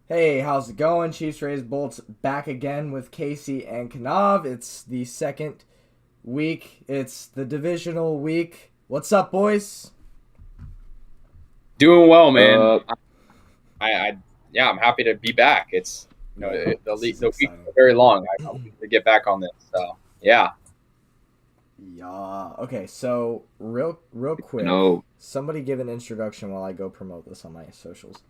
Hey, how's it going? ChiefsRaysBolts back again with Kasey and Kanav. It's the second week. It's the divisional week. What's up, boys? Doing well, man. Uh, Yeah, I'm happy to be back. It's Yeah, this is the weeks exciting. are very long. I want to get back on this. So yeah, Yeah. Okay, so real quick, no, somebody give an introduction while I go promote this on my socials.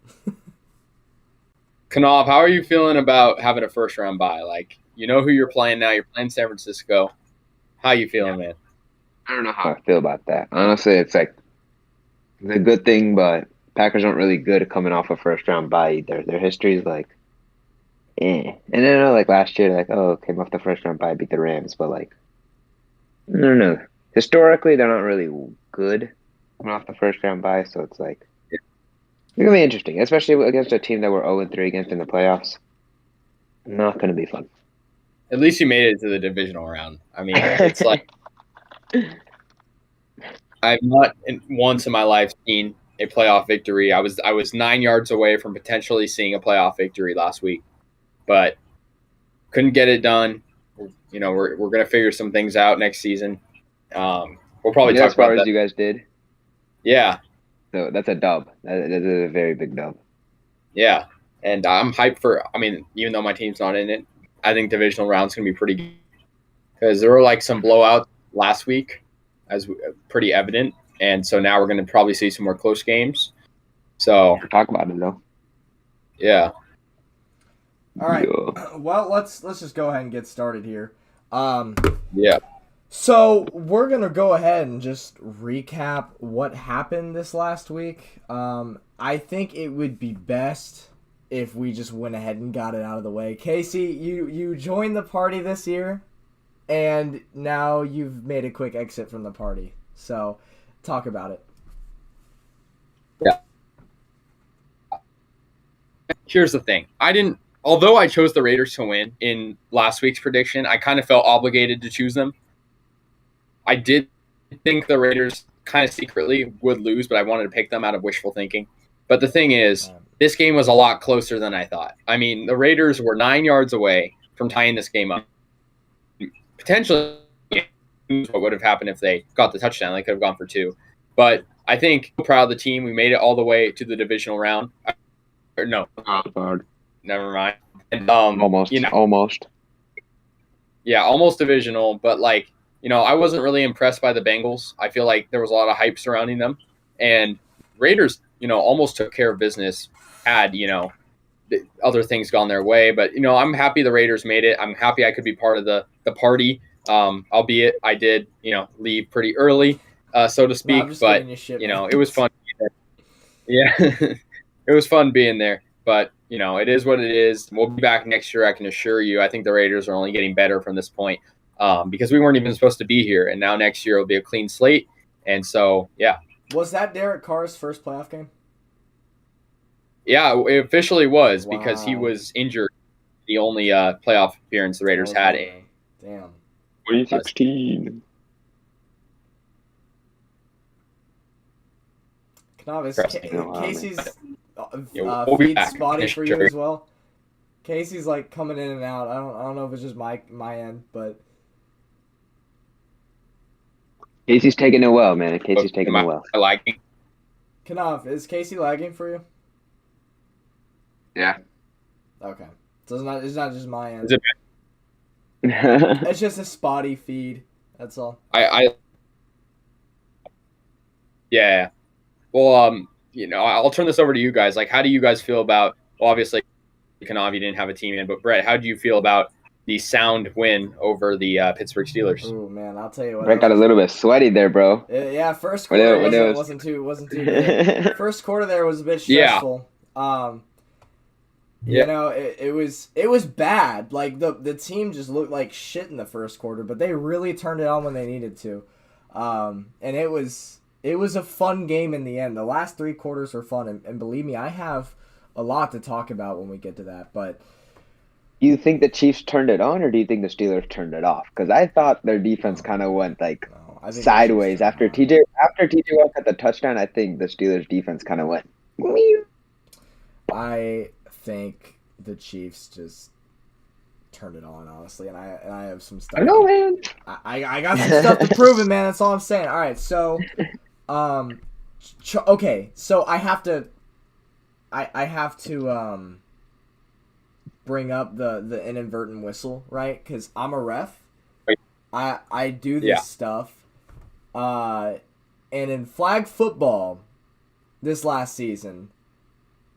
Kanav, how are you feeling about having a first round bye? Like, you know who you're playing now. You're playing San Francisco. How you feeling, man? I don't know how I feel about that. Honestly, it's a good thing, but Packers aren't really good at coming off a first round bye either. Their history is eh. And I know, last year, came off the first round bye, beat the Rams, but I don't know. Historically, they're not really good coming off the first round bye, so it's gonna be interesting, especially against a team that we're 0-3 against in the playoffs. Not gonna be fun. At least you made it to the divisional round. I mean, it's like I've not once in my life seen a playoff victory. I was 9 yards away from potentially seeing a playoff victory last week, but couldn't get it done. We're gonna figure some things out next season. We'll probably As talk far about as that. you guys did, Yeah, so that's a dub. That is a very big dub. yeah, and I'm hyped for. I mean, even though my team's not in it, I think divisional round's gonna be pretty good because there were like some blowouts last week, pretty evident, and so now we're gonna probably see some more close games. So Talk about it though. yeah, All right. Yeah. Well, let's just go ahead and get started here. Um, yeah. So we're gonna go ahead and just recap what happened this last week. I think it would be best if we just went ahead and got it out of the way. Kasey, you joined the party this year, and now you've made a quick exit from the party. So, talk about it. Here's the thing. Although I chose the Raiders to win in last week's prediction, I kind of felt obligated to choose them. I did think the Raiders kind of secretly would lose, but I wanted to pick them out of wishful thinking. But the thing is, this game was a lot closer than I thought. I mean, the Raiders were 9 yards away from tying this game up. Potentially, what would have happened if they got the touchdown? They could have gone for two. But I think I'm proud of the team. We made it all the way to the divisional round. Or no, never mind. And, Almost. Almost. Yeah, almost divisional, but I wasn't really impressed by the Bengals. I feel like there was a lot of hype surrounding them, and Raiders, almost took care of business. Had other things gone their way, but I'm happy the Raiders made it. I'm happy I could be part of the party. Albeit I did leave pretty early, so to speak. I'm just But giving you shit, it was fun. Yeah, it was fun being there. But it is what it is. We'll be back next year. I can assure you. I think the Raiders are only getting better from this point. Because we weren't even supposed to be here, and now next year will be a clean slate. And so, yeah. Was that Derek Carr's first playoff game? Yeah, it officially was because he Wow. was injured. The only playoff appearance the Raiders had. Damn. 2016. Knavis, Casey's We'll be feed back. spotty for you Sure. as well. Casey's like coming in and out. I don't know if it's just my end, but Casey's taking it well, man. Casey's taking it well. I like. Knav, is Casey lagging for you? Yeah. Okay, so it's not just my end. Is it? It's just a spotty feed. That's all. Yeah. Well, I'll turn this over to you guys. Like, how do you guys feel about? Well, obviously, Kanavi didn't have a team in, but Brett, how do you feel about the sound win over the Pittsburgh Steelers? Oh man, I'll tell you what. Brett got a little bit sweaty there, bro. Yeah, first quarter wasn't too good. First quarter there was a bit stressful. Yeah. It was bad. Like the team just looked like shit in the first quarter, but they really turned it on when they needed to. And it was a fun game in the end. The last three quarters were fun, and believe me, I have a lot to talk about when we get to that. But Do you think the Chiefs turned it on, or do you think the Steelers turned it off? Because I thought their defense kind of went I think sideways after TJ Watt got the touchdown. I think the Steelers defense kind of went. I think the Chiefs just turned it on, honestly, and I have some stuff. I know, man. I got some stuff to prove it, man. That's all I'm saying. All right, so, okay, so I have to bring up the inadvertent whistle, right? Because I'm a ref. I do this stuff. And in flag football this last season,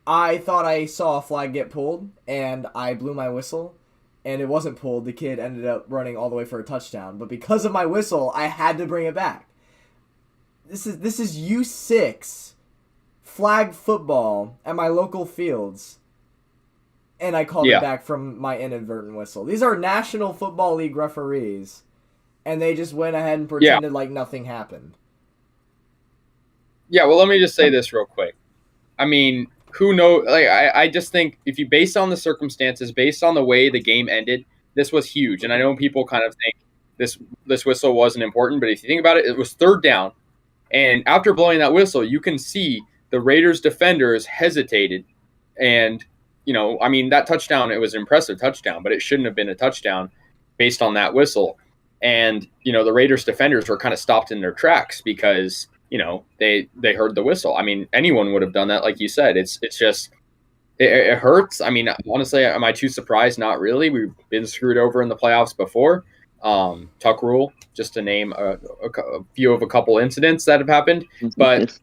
I thought I saw a flag get pulled, and I blew my whistle, and it wasn't pulled. The kid ended up running all the way for a touchdown. But because of my whistle, I had to bring it back. This is U6 flag football at my local fields, and I called it back from my inadvertent whistle. These are National Football League referees, and they just went ahead and pretended like nothing happened. Yeah, well, let me just say this real quick. I mean, who knows? Like, I just think if you, based on the circumstances, based on the way the game ended, this was huge. And I know people kind of think this whistle wasn't important, but if you think about it, it was third down. And after blowing that whistle, you can see the Raiders defenders hesitated. And, you know, I mean, that touchdown, it was an impressive touchdown, but it shouldn't have been a touchdown based on that whistle. And, you know, the Raiders defenders were kind of stopped in their tracks because, you know, they heard the whistle. I mean, anyone would have done that, like you said. It's just it hurts. I mean, honestly, am I too surprised? Not really. We've been screwed over in the playoffs before. Tuck rule, just to name a few of a couple incidents that have happened. But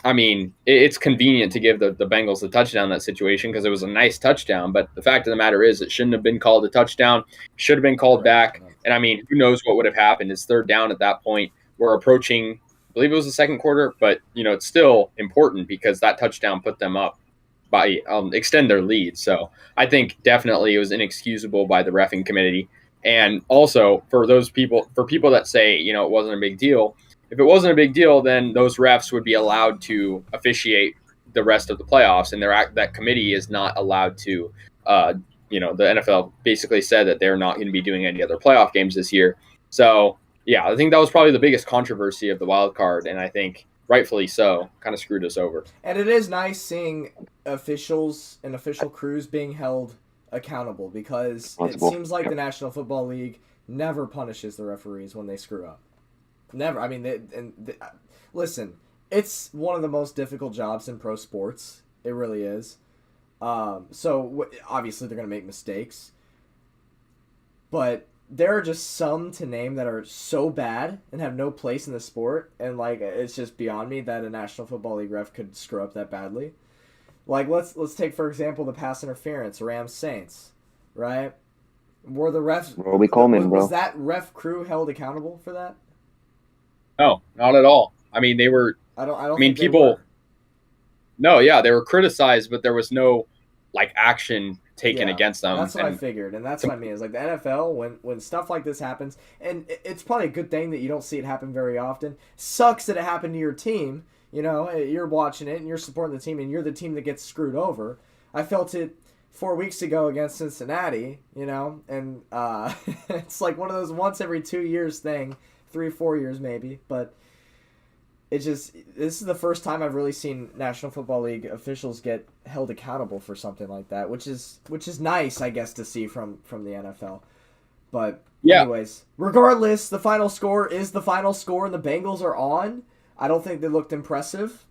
I mean, it's convenient to give the Bengals the touchdown in that situation because it was a nice touchdown. But the fact of the matter is, it shouldn't have been called a touchdown. Should have been called back. And I mean, who knows what would have happened? It's third down at that point. We're approaching, I believe it was the second quarter, but you know, it's still important because that touchdown put them up by extend their lead. So I think definitely it was inexcusable by the reffing committee. And also for people that say, you know, it wasn't a big deal. If it wasn't a big deal, then those refs would be allowed to officiate the rest of the playoffs, and that committee is not allowed to. You know, the NFL basically said that they're not going to be doing any other playoff games this year. So, yeah, I think that was probably the biggest controversy of the wild card, and I think rightfully so, kind of screwed us over. And it is nice seeing officials and official crews being held accountable because it seems like the National Football League never punishes the referees when they screw up. Never. I mean, listen, it's one of the most difficult jobs in pro sports. It really is. So obviously they're going to make mistakes, but there are just some to name that are so bad and have no place in the sport, and like it's just beyond me that a National Football League ref could screw up that badly. Like let's take for example the pass interference, Rams Saints, right? Were the refs? Roby Coleman, bro. Was that ref crew held accountable for that? No, not at all. I mean, they were. I don't. mean, people. No, yeah, they were criticized, but there was no like action taken against them. That's what I figured, and that's what I mean. Is like the NFL when stuff like this happens, and it's probably a good thing that you don't see it happen very often. Sucks that it happened to your team. You know, you're watching it and you're supporting the team, and you're the team that gets screwed over. I felt it 4 weeks ago against Cincinnati. You know, and it's like one of those once every 2 years thing, 3 or 4 years maybe, but. It's just this is the first time I've really seen National Football League officials get held accountable for something like that, which is nice, I guess, to see from the NFL. But anyways, regardless, the final score is the final score, and the Bengals are on. I don't think they looked impressive.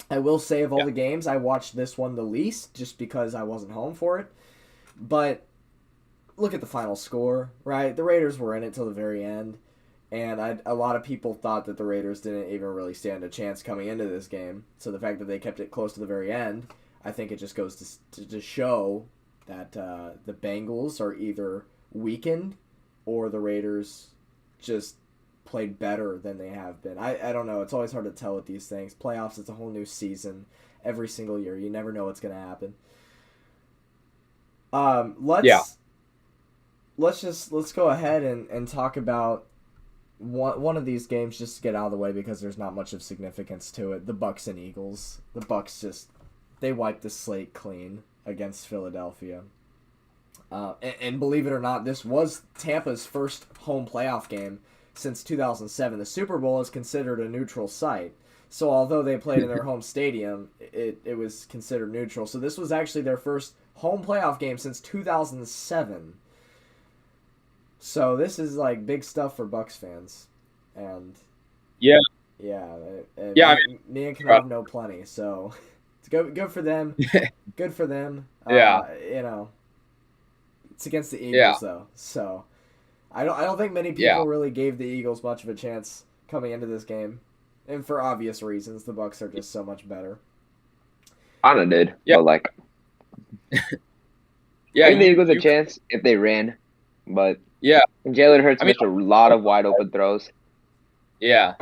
I will say of all the games, I watched this one the least, just because I wasn't home for it. But look at the final score, right? The Raiders were in it till the very end. And a lot of people thought that the Raiders didn't even really stand a chance coming into this game. So the fact that they kept it close to the very end, I think it just goes to show that the Bengals are either weakened or the Raiders just played better than they have been. I don't know. It's always hard to tell with these things. Playoffs, it's a whole new season every single year. You never know what's going to happen. Let's go ahead and talk about one of these games just to get out of the way because there's not much of significance to it. The Bucks and Eagles. The Bucks they wiped the slate clean against Philadelphia. And believe it or not, this was Tampa's first home playoff game since 2007. The Super Bowl is considered a neutral site. So although they played in their home stadium, it was considered neutral. So this was actually their first home playoff game since 2007. So this is like big stuff for Bucs fans, and Yeah. yeah, Yeah, me and Kanav know plenty. So it's good for them. Good for them. Yeah. It's against the Eagles Yeah. though, so I don't think many people really gave the Eagles much of a chance coming into this game, and for obvious reasons, the Bucs are just so much better. Anna did, Yeah. but like, Yeah, I think the Eagles a chance if they ran, but yeah, Jalen Hurts missed a lot of wide open throws. Yeah,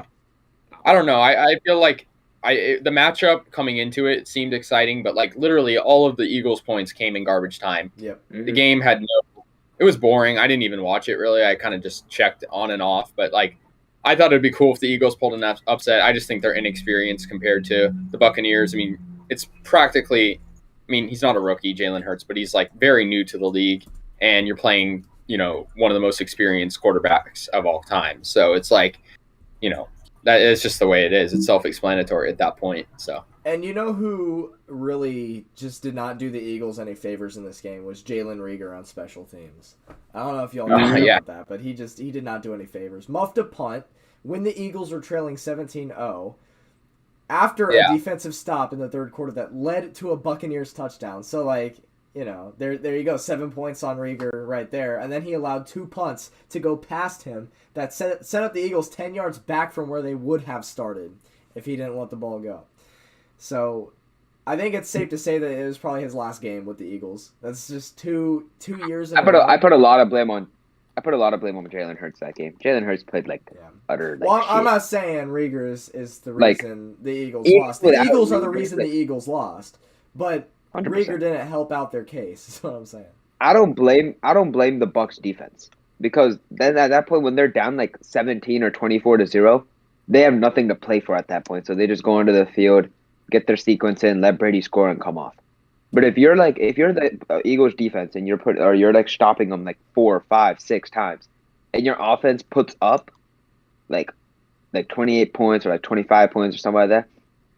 I don't know. I feel like the matchup coming into it seemed exciting, but like literally all of the Eagles' points came in garbage time. Yep. The game had it was boring. I didn't even watch it really. I kind of just checked on and off, but like I thought it'd be cool if the Eagles pulled an upset. I just think they're inexperienced compared to the Buccaneers. I mean, it's practically. I mean, he's not a rookie, Jalen Hurts, but he's like very new to the league, and you're playing, one of the most experienced quarterbacks of all time. So it's like, that is just the way it is. It's self-explanatory at that point. So. And you know who really just did not do the Eagles any favors in this game was Jalen Reagor on special teams. I don't know if y'all know about that, but he did not do any favors. Muffed a punt when the Eagles were trailing 17-0 after a defensive stop in the third quarter that led to a Buccaneers touchdown. So like, there you go, 7 points on Reagor right there. And then he allowed 2 punts to go past him that set up the Eagles 10 yards back from where they would have started if he didn't let the ball go. So I think it's safe to say that it was probably his last game with the Eagles. That's just two years in a row. I put a lot of blame on Jalen Hurts that game. Jalen Hurts played utter shit. I'm not saying Reagor is the reason the Eagles lost. The Eagles are the reason the Eagles lost. But 100%. Reagor didn't help out their case, is what I'm saying. I don't blame the Bucs defense, because then at that point when they're down like 17 or 24-0, they have nothing to play for at that point. So they just go onto the field, get their sequence in, let Brady score, and come off. But if you're the Eagles defense and you're like stopping them like 4, 5, 6 times, and your offense puts up like 28 points or like 25 points or something like that,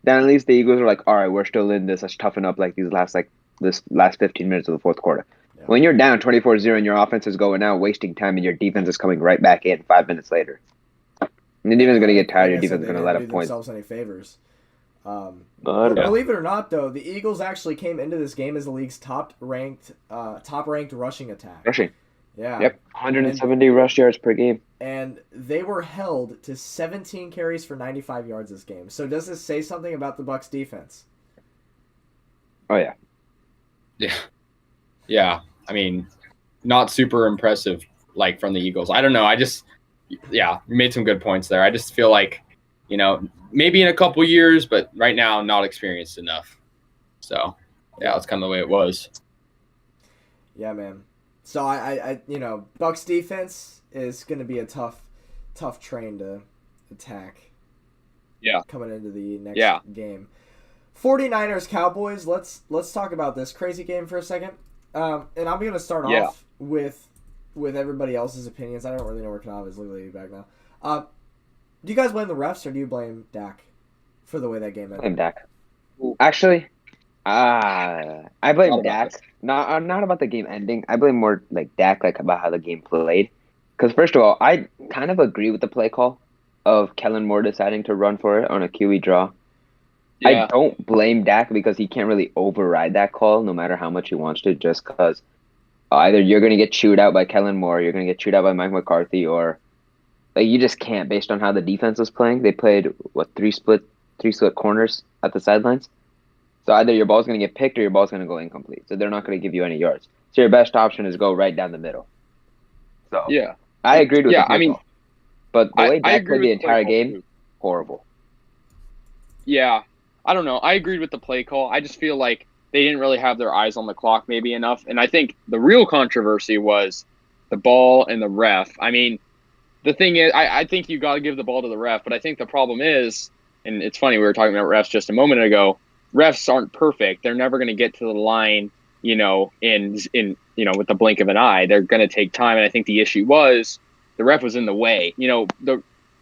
then at least the Eagles are like, all right, we're still in this. Let's toughen up like this last 15 minutes of the fourth quarter. Yeah. When you're down 24-0 and your offense is going out, wasting time, and your defense is coming right back in 5 minutes later, and the defense is going to get tired. Your defense is going to let up points. Themselves any favors. Believe it or not, though, the Eagles actually came into this game as the league's top-ranked rushing attack. Rushing. Yeah. Yep. 170 rush yards per game. And they were held to 17 carries for 95 yards this game. So does this say something about the Bucs defense? Oh, yeah. Yeah. Yeah. I mean, not super impressive, like, from the Eagles. I don't know. You made some good points there. I just feel like, maybe in a couple years, but right now, not experienced enough. So, yeah, that's kind of the way it was. Yeah, man. So I Bucs defense is going to be a tough train to attack. Yeah. Coming into the next game. 49ers Cowboys. Let's talk about this crazy game for a second. And I'm going to start off with everybody else's opinions. I don't really know where Kanav is. Literally back now. Do you guys blame the refs or do you blame Dak for the way that game ended? Blame Dak. Actually, I blame Dak. Not about the game ending. I blame more like Dak, like about how the game played. Because first of all, I kind of agree with the play call of Kellen Moore deciding to run for it on a QE draw. Yeah. I don't blame Dak because he can't really override that call no matter how much he wants to, just because either you're going to get chewed out by Kellen Moore, you're going to get chewed out by Mike McCarthy, or like you just can't based on how the defense was playing. They played, three split corners at the sidelines. So either your ball's going to get picked or your ball's going to go incomplete. So they're not going to give you any yards. So your best option is go right down the middle. So yeah, I agreed with the play call. But the way I Dak played the entire game, horrible. Yeah, I don't know. I agreed with the play call. I just feel like they didn't really have their eyes on the clock maybe enough. And I think the real controversy was the ball and the ref. I mean, the thing is, I think you got to give the ball to the ref. But I think the problem is, and it's funny, we were talking about refs just a moment ago, refs aren't perfect. They're never going to get to the line, in with the blink of an eye. They're going to take time. And I think the issue was the ref was in the way. You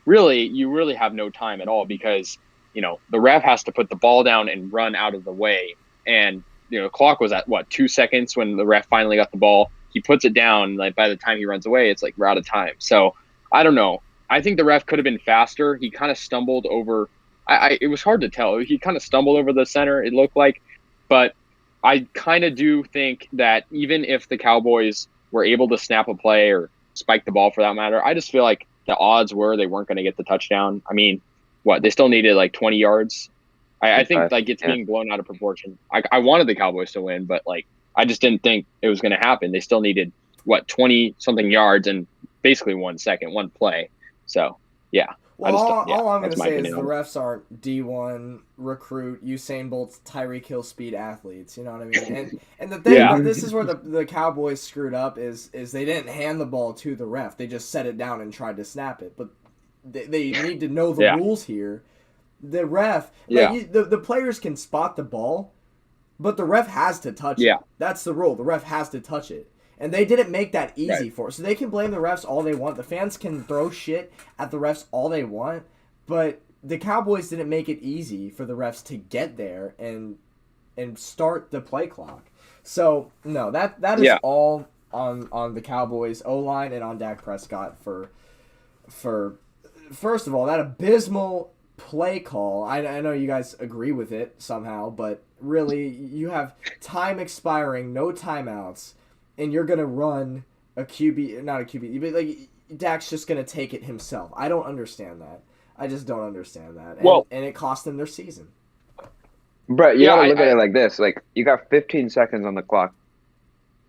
really have no time at all because the ref has to put the ball down and run out of the way. And, the clock was at, 2 seconds when the ref finally got the ball. He puts it down. Like, by the time he runs away, it's like we're out of time. So, I don't know. I think the ref could have been faster. He kind of stumbled over. It was hard to tell. He kind of stumbled over the center, it looked like. But I kind of do think that even if the Cowboys were able to snap a play or spike the ball for that matter, I just feel like the odds were they weren't going to get the touchdown. I mean, they still needed like 20 yards. I think like it's being blown out of proportion. I wanted the Cowboys to win, but like I just didn't think it was going to happen. They still needed 20 something yards and basically 1 second, one play. So yeah. Well, all I'm going to say is the refs aren't D1 recruit Usain Bolt's Tyreek Hill speed athletes. You know what I mean? And the thing, this is where the Cowboys screwed up is they didn't hand the ball to the ref. They just set it down and tried to snap it. But they need to know the rules here. The ref, the players can spot the ball, but the ref has to touch it. That's the rule. The ref has to touch it. And they didn't make that easy for us. So they can blame the refs all they want. The fans can throw shit at the refs all they want. But the Cowboys didn't make it easy for the refs to get there and start the play clock. So, no, that is all on the Cowboys O-line and on Dak Prescott for first of all, that abysmal play call. I know you guys agree with it somehow, but really, you have time expiring, no timeouts, and you're going to run a QB, not a QB, but like Dak's just going to take it himself. I don't understand that. I just don't understand that. And it cost them their season. Bro, you gotta look at it like this. Like, you got 15 seconds on the clock.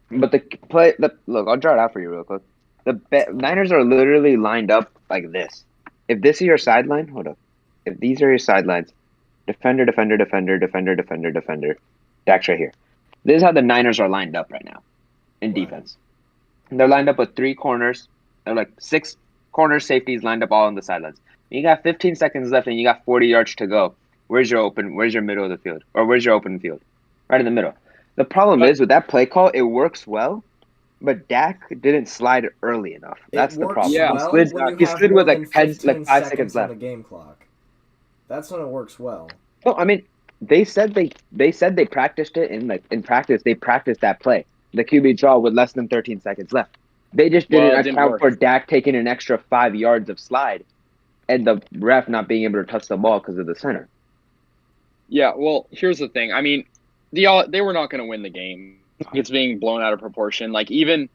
But look, I'll draw it out for you real quick. The Niners are literally lined up like this. If this is your sideline, hold up. If these are your sidelines, defender, defender, defender, defender, defender, defender, Dak's right here. This is how the Niners are lined up right now in defense. They're lined up with 3 corners. They're like 6 corner safeties lined up all on the sidelines. You got 15 seconds left and you got 40 yards to go. Where's your middle of the field? Or where's your open field? Right in the middle. The problem is with that play call, it works well, but Dak didn't slide early enough. That's the problem. Well he slid with like 5 seconds left on the game clock. That's when it works well. No, I mean, they said they practiced it in practice. They practiced that play, the QB draw with less than 13 seconds left. They just didn't account for Dak taking an extra 5 yards of slide, and the ref not being able to touch the ball because of the center. Yeah, well, here's the thing. I mean, they were not going to win the game. It's being blown out of proportion. Like even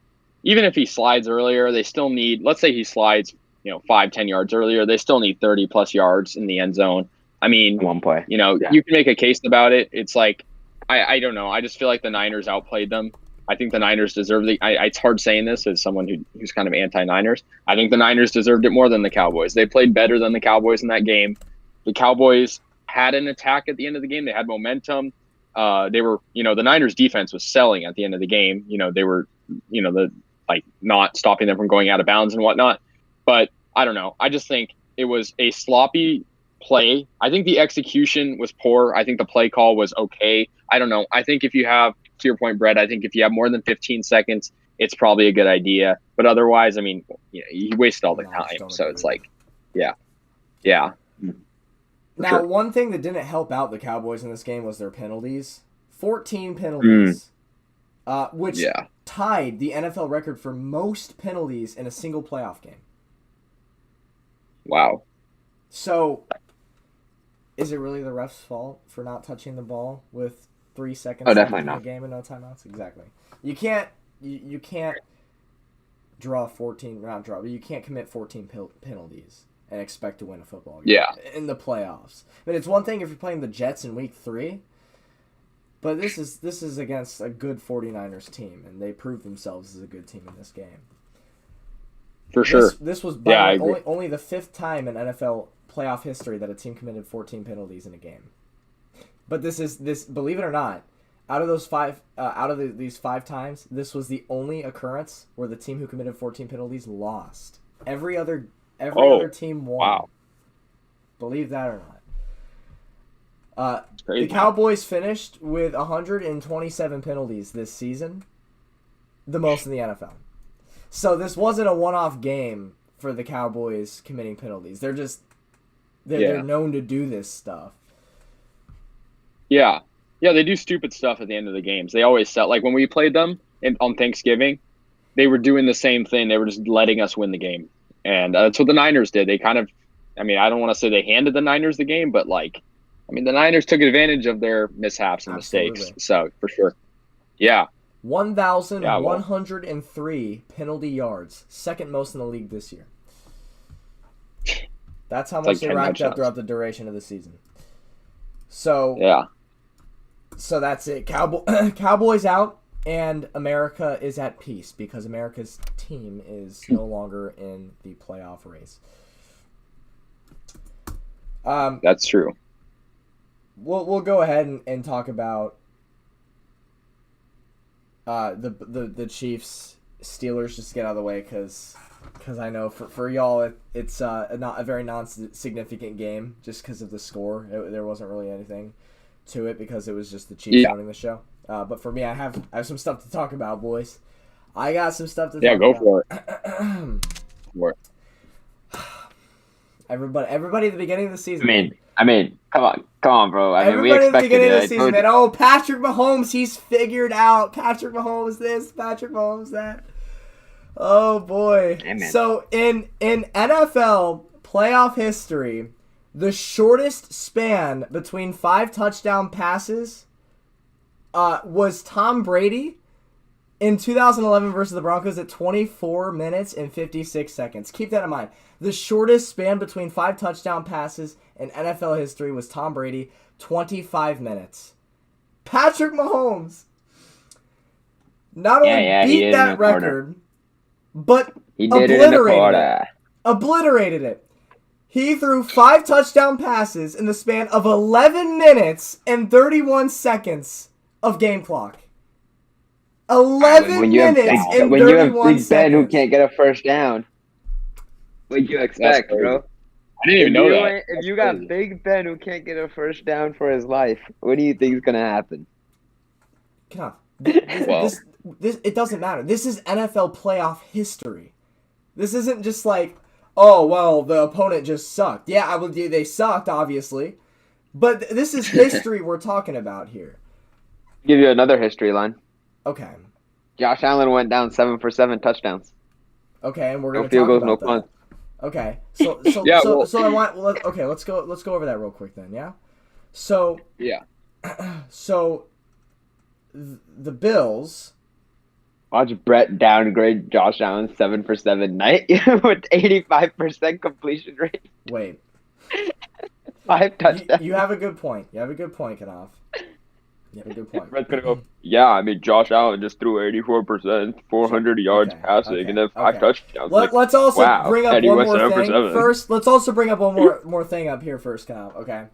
if he slides earlier, they still need. Let's say he slides, 5-10 yards earlier. They still need 30+ yards in the end zone. I mean, one play. You can make a case about it. It's like I don't know. I just feel like the Niners outplayed them. I think the Niners deserve it's hard saying this as someone who's kind of anti-Niners. I think the Niners deserved it more than the Cowboys. They played better than the Cowboys in that game. The Cowboys had an attack at the end of the game. They had momentum. They were, the Niners defense was selling at the end of the game. They were, not stopping them from going out of bounds and whatnot. But I don't know. I just think it was a sloppy play. I think the execution was poor. I think the play call was okay. I don't know. I think if you have, to your point, Brett, I think if you have more than 15 seconds, it's probably a good idea. But otherwise, I mean, you wasted all the time. So it's like, yeah. Now, one thing that didn't help out the Cowboys in this game was their penalties. 14 penalties, which tied the NFL record for most penalties in a single playoff game. Wow. So, is it really the ref's fault for not touching the ball with 3 seconds left in the game and no timeouts? Exactly. You can't you can't commit 14 penalties and expect to win a football game in the playoffs. I mean, it's one thing if you're playing the Jets in week 3, but this is against a good 49ers team, and they proved themselves as a good team in this game. For sure. This was only the 5th time in NFL playoff history that a team committed 14 penalties in a game. But this believe it or not, out of these 5 times, this was the only occurrence where the team who committed 14 penalties lost. Every other team won. Wow. Believe that or not. The Cowboys finished with 127 penalties this season, the most in the NFL. So this wasn't a one-off game for the Cowboys committing penalties. They're known to do this stuff. Yeah. Yeah, they do stupid stuff at the end of the games. They always sell. Like when we played them on Thanksgiving, they were doing the same thing. They were just letting us win the game. And that's what the Niners did. They kind of, I mean, I don't want to say they handed the Niners the game, but like, I mean, the Niners took advantage of their mishaps and mistakes. So, for sure. Yeah. 1,103 penalty yards. Second most in the league this year. That's how much they racked up throughout the duration of the season. So, yeah. So that's it. Cowboys out, and America is at peace because America's team is no longer in the playoff race. That's true. We'll go ahead and talk about the Chiefs Steelers, just to get out of the way because I know for y'all it's not a very non-significant game just because of the score. There wasn't really anything to it because it was just the Chiefs running the show. But for me, I have some stuff to talk about, boys. I got some stuff to talk about. Yeah, go for it. Everybody at the beginning of the season. I mean, come on, bro. Everybody at the beginning of the season, man. Oh, Patrick Mahomes, he's figured out. Patrick Mahomes this, Patrick Mahomes that. Oh boy. Amen. So in NFL playoff history, the shortest span between 5 touchdown passes was Tom Brady in 2011 versus the Broncos at 24 minutes and 56 seconds. Keep that in mind. The shortest span between 5 touchdown passes in NFL history was Tom Brady, 25 minutes. Patrick Mahomes not only beat that record, but obliterated it. He threw 5 touchdown passes in the span of 11 minutes and 31 seconds of game clock. 11 minutes and 31 seconds. When you have Big Ben who can't get a first down, what do you expect, bro? I didn't even know that. If you got Big Ben who can't get a first down for his life, what do you think is going to happen? Kanav, this it doesn't matter. This is NFL playoff history. This isn't just like, oh, well, the opponent just sucked. Yeah, they sucked, obviously. But this is history we're talking about here. Give you another history line. Okay. Josh Allen went down 7 for 7 touchdowns. Okay, and we're going to talk about that. No punt. Okay. So I want let's go over that real quick then, yeah? So yeah. So the Bills. Watch Brett downgrade Josh Allen 7 for 7 night with 85% completion rate. Wait. 5 touchdowns. You have a good point. Kanav. You have a good point. Brett's gonna go. Yeah, I mean Josh Allen just threw 84%, 400 yards passing, and then 5 touchdowns. Let's also bring up one more thing first. Let's also bring up one more thing up here first, Kanav. Okay.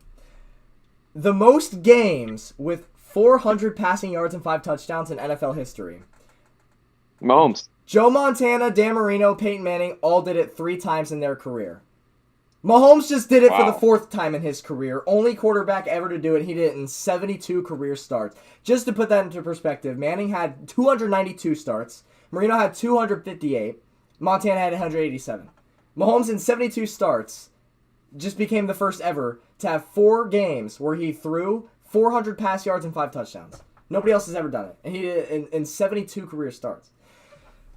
The most games with 400 passing yards and 5 touchdowns in NFL history. Mahomes. Joe Montana, Dan Marino, Peyton Manning all did it 3 times in their career. Mahomes just did it for the 4th time in his career. Only quarterback ever to do it. He did it in 72 career starts. Just to put that into perspective, Manning had 292 starts. Marino had 258. Montana had 187. Mahomes in 72 starts just became the first ever to have 4 games where he threw 400 pass yards and 5 touchdowns. Nobody else has ever done it. And he did it in 72 career starts.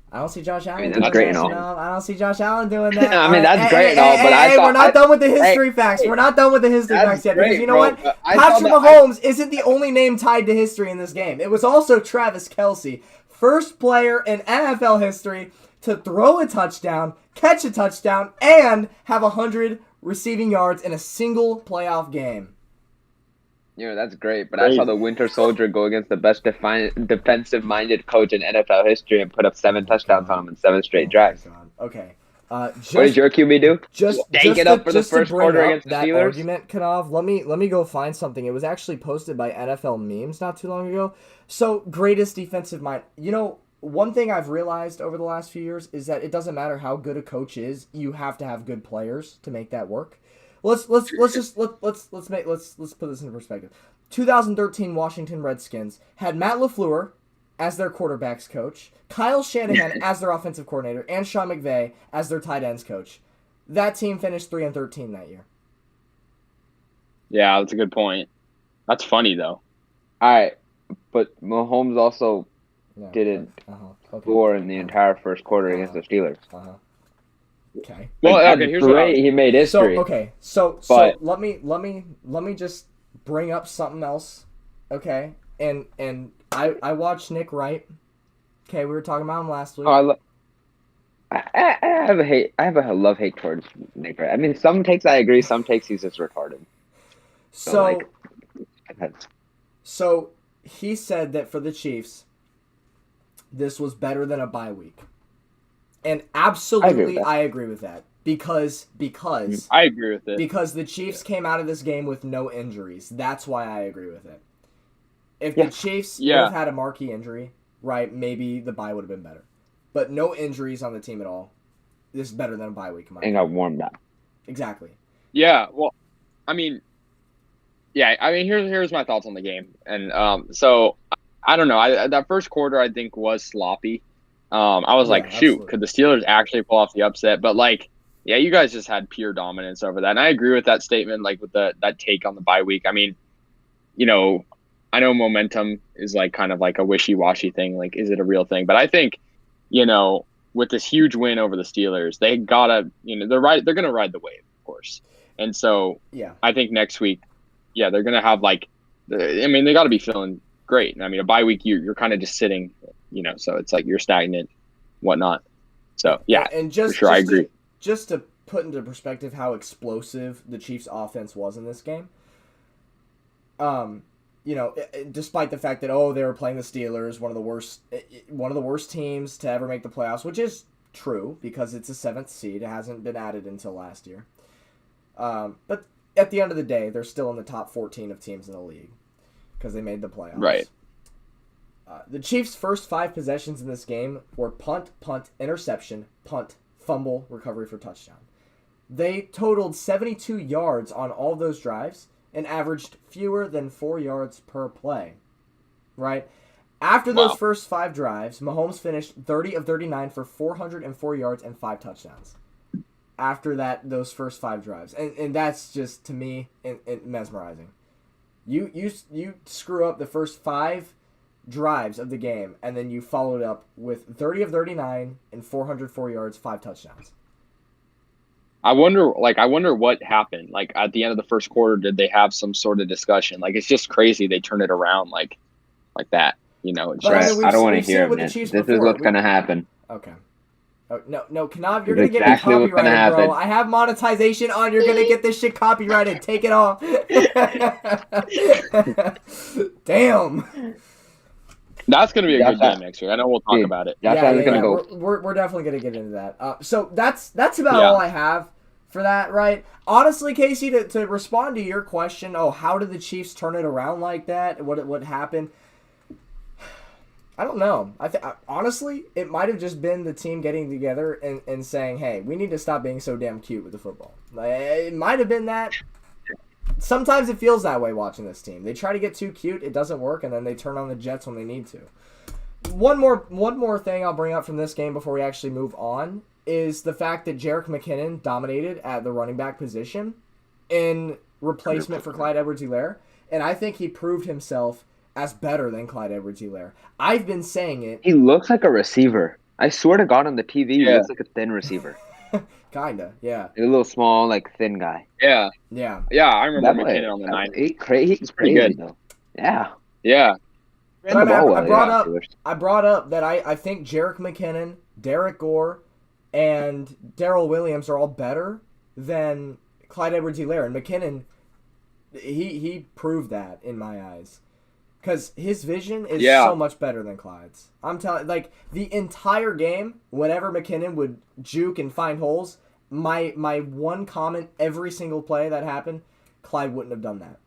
I don't see Josh Allen doing that. I don't see Josh Allen doing that. I mean, that's great and all, but we're not done with the history facts. We're not done with the history facts yet. Because you know what? Patrick Mahomes isn't the only name tied to history in this game. It was also Travis Kelce, first player in NFL history to throw a touchdown, catch a touchdown, and have 100 receiving yards in a single playoff game. You know, that's great, but I saw the Winter Soldier go against the best defensive-minded coach in NFL history and put up 7 touchdowns on him in 7 straight drives. Okay. What did your QB do? Just it up for the first quarter against the Steelers? Argument, Kanav, let me go find something. It was actually posted by NFL Memes not too long ago. So, greatest defensive mind. You know, one thing I've realized over the last few years is that it doesn't matter how good a coach is, you have to have good players to make that work. Let's put this in perspective. 2013 Washington Redskins had Matt LaFleur as their quarterbacks coach, Kyle Shanahan as their offensive coordinator, and Sean McVay as their tight ends coach. That team finished 3-13 that year. Yeah, that's a good point. That's funny though. All right, but Mahomes also Yeah, didn't okay. score in the entire first quarter against the Steelers. Okay. Well, Like, okay. that's Here's what I great. He made history. So But- let me just bring up something else. Okay. And I watched Nick Wright. Okay, we were talking about him last week. Oh, I have a love hate towards Nick Wright. I mean, some takes I agree, some takes he's just retarded. So That's- so he said that for the Chiefs, this was better than a bye week. And absolutely I agree with that. Because I agree with it. Because the Chiefs came out of this game with no injuries. That's why I agree with it. If the Chiefs would have had a marquee injury, right, maybe the bye would have been better. But no injuries on the team at all. This is better than a bye week. And got warmed up. Exactly. Yeah, well, I mean, here's my thoughts on the game, and so I don't know. That first quarter I think was sloppy. I was like, shoot, absolutely. could the Steelers actually pull off the upset? But like, yeah, you guys just had pure dominance over that, and I agree with that statement. Like with that take on the bye week. I mean, I know momentum is like kind of like a wishy-washy thing. Like, is it a real thing? But I think, with this huge win over the Steelers, they gotta, they're gonna ride the wave, of course. And so, I think next week, they're gonna have like, they got to be feeling great. I mean, a bye week, you're kind of just sitting, so it's like you're stagnant, whatnot. So and just, for sure, I agree. Just to put into perspective how explosive the Chiefs' offense was in this game. Despite the fact that they were playing the Steelers, one of the worst teams to ever make the playoffs, which is true because it's a 7th seed. It hasn't been added until last year. But at the end of the day, they're still in the top 14 of teams in the league because they made the playoffs. Right. The Chiefs' first 5 possessions in this game were punt, interception, punt, fumble, recovery for touchdown. They totaled 72 yards on all those drives and averaged fewer than 4 yards per play. Right? After those first 5 drives, Mahomes finished 30 of 39 for 404 yards and 5 touchdowns. After those first 5 drives. And that's just, to me, mesmerizing. You screw up the first 5 drives of the game, and then you followed up with 30 of 39 and 404 yards, 5 touchdowns. I wonder what happened. Like at the end of the first quarter, did they have some sort of discussion? Like it's just crazy they turned it around like that. It's just, I don't want to hear it, man. This is what's gonna happen. Okay. Oh, no, Kanav, you're gonna get exactly me copyrighted, bro. I have monetization on. You're gonna get this shit copyrighted. Take it off. Damn. That's gonna be a good game next week. I know we'll talk about it. We're definitely gonna get into that. So that's about all I have for that, right? Honestly, Casey, to respond to your question, how did the Chiefs turn it around like that? What happened? I don't know. Honestly, it might have just been the team getting together and saying, hey, we need to stop being so damn cute with the football. It might have been that. Sometimes it feels that way watching this team. They try to get too cute, it doesn't work, and then they turn on the Jets when they need to. One more thing I'll bring up from this game before we actually move on is the fact that Jerick McKinnon dominated at the running back position in replacement for Clyde Edwards-Helaire, and I think he proved himself as better than Clyde Edwards-Helaire. I've been saying it. He looks like a receiver. I swear to God, on the TV, he looks like a thin receiver. Kinda, yeah. A little small, thin guy. Yeah. Yeah. Yeah, I remember McKinnon on the 9. He's pretty crazy, good. though. Yeah. Yeah. I brought up that I think Jerick McKinnon, Derek Gore, and Darrell Williams are all better than Clyde Edwards-Helaire. And McKinnon, he proved that in my eyes. Because his vision is so much better than Clyde's. I'm telling, the entire game, whenever McKinnon would juke and find holes, my one comment every single play that happened, Clyde wouldn't have done that.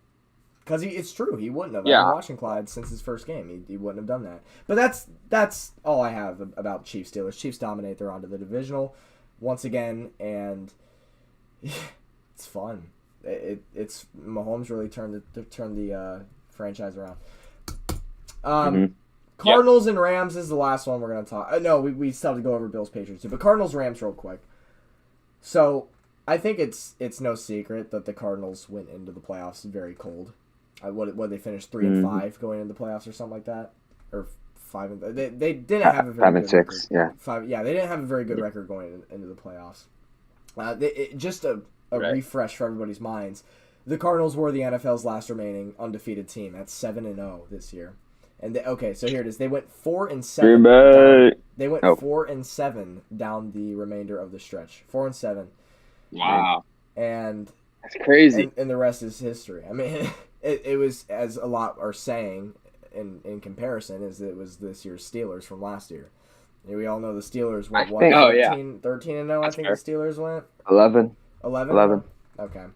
Because it's true, he wouldn't have. Yeah. I've been watching Clyde since his first game. He wouldn't have done that. But that's all I have about Chiefs Steelers. Chiefs dominate. They're on to the divisional once again, and it's fun. It's Mahomes really turned the franchise around. Cardinals and Rams is the last one we're going to talk. No, we still have to go over Bills Patriots too, but Cardinals Rams real quick. So I think it's no secret that the Cardinals went into the playoffs very cold. What they finished 3-5 going into the playoffs or something like that, or 5. They didn't have a very good 5-6. record. Yeah. 5. Yeah, they didn't have a very good record going into the playoffs. Just a Right. refresh for everybody's minds. The Cardinals were the NFL's last remaining undefeated team at 7-0 this year. And so here it is. They went 4-7. They went 4-7 down the remainder of the stretch. 4-7. Wow. And That's crazy. and the rest is history. I mean, it was, as a lot are saying in comparison, is it was this year's Steelers from last year. We all know the Steelers went 13-0. I think fair. the Steelers went 11 11. Okay.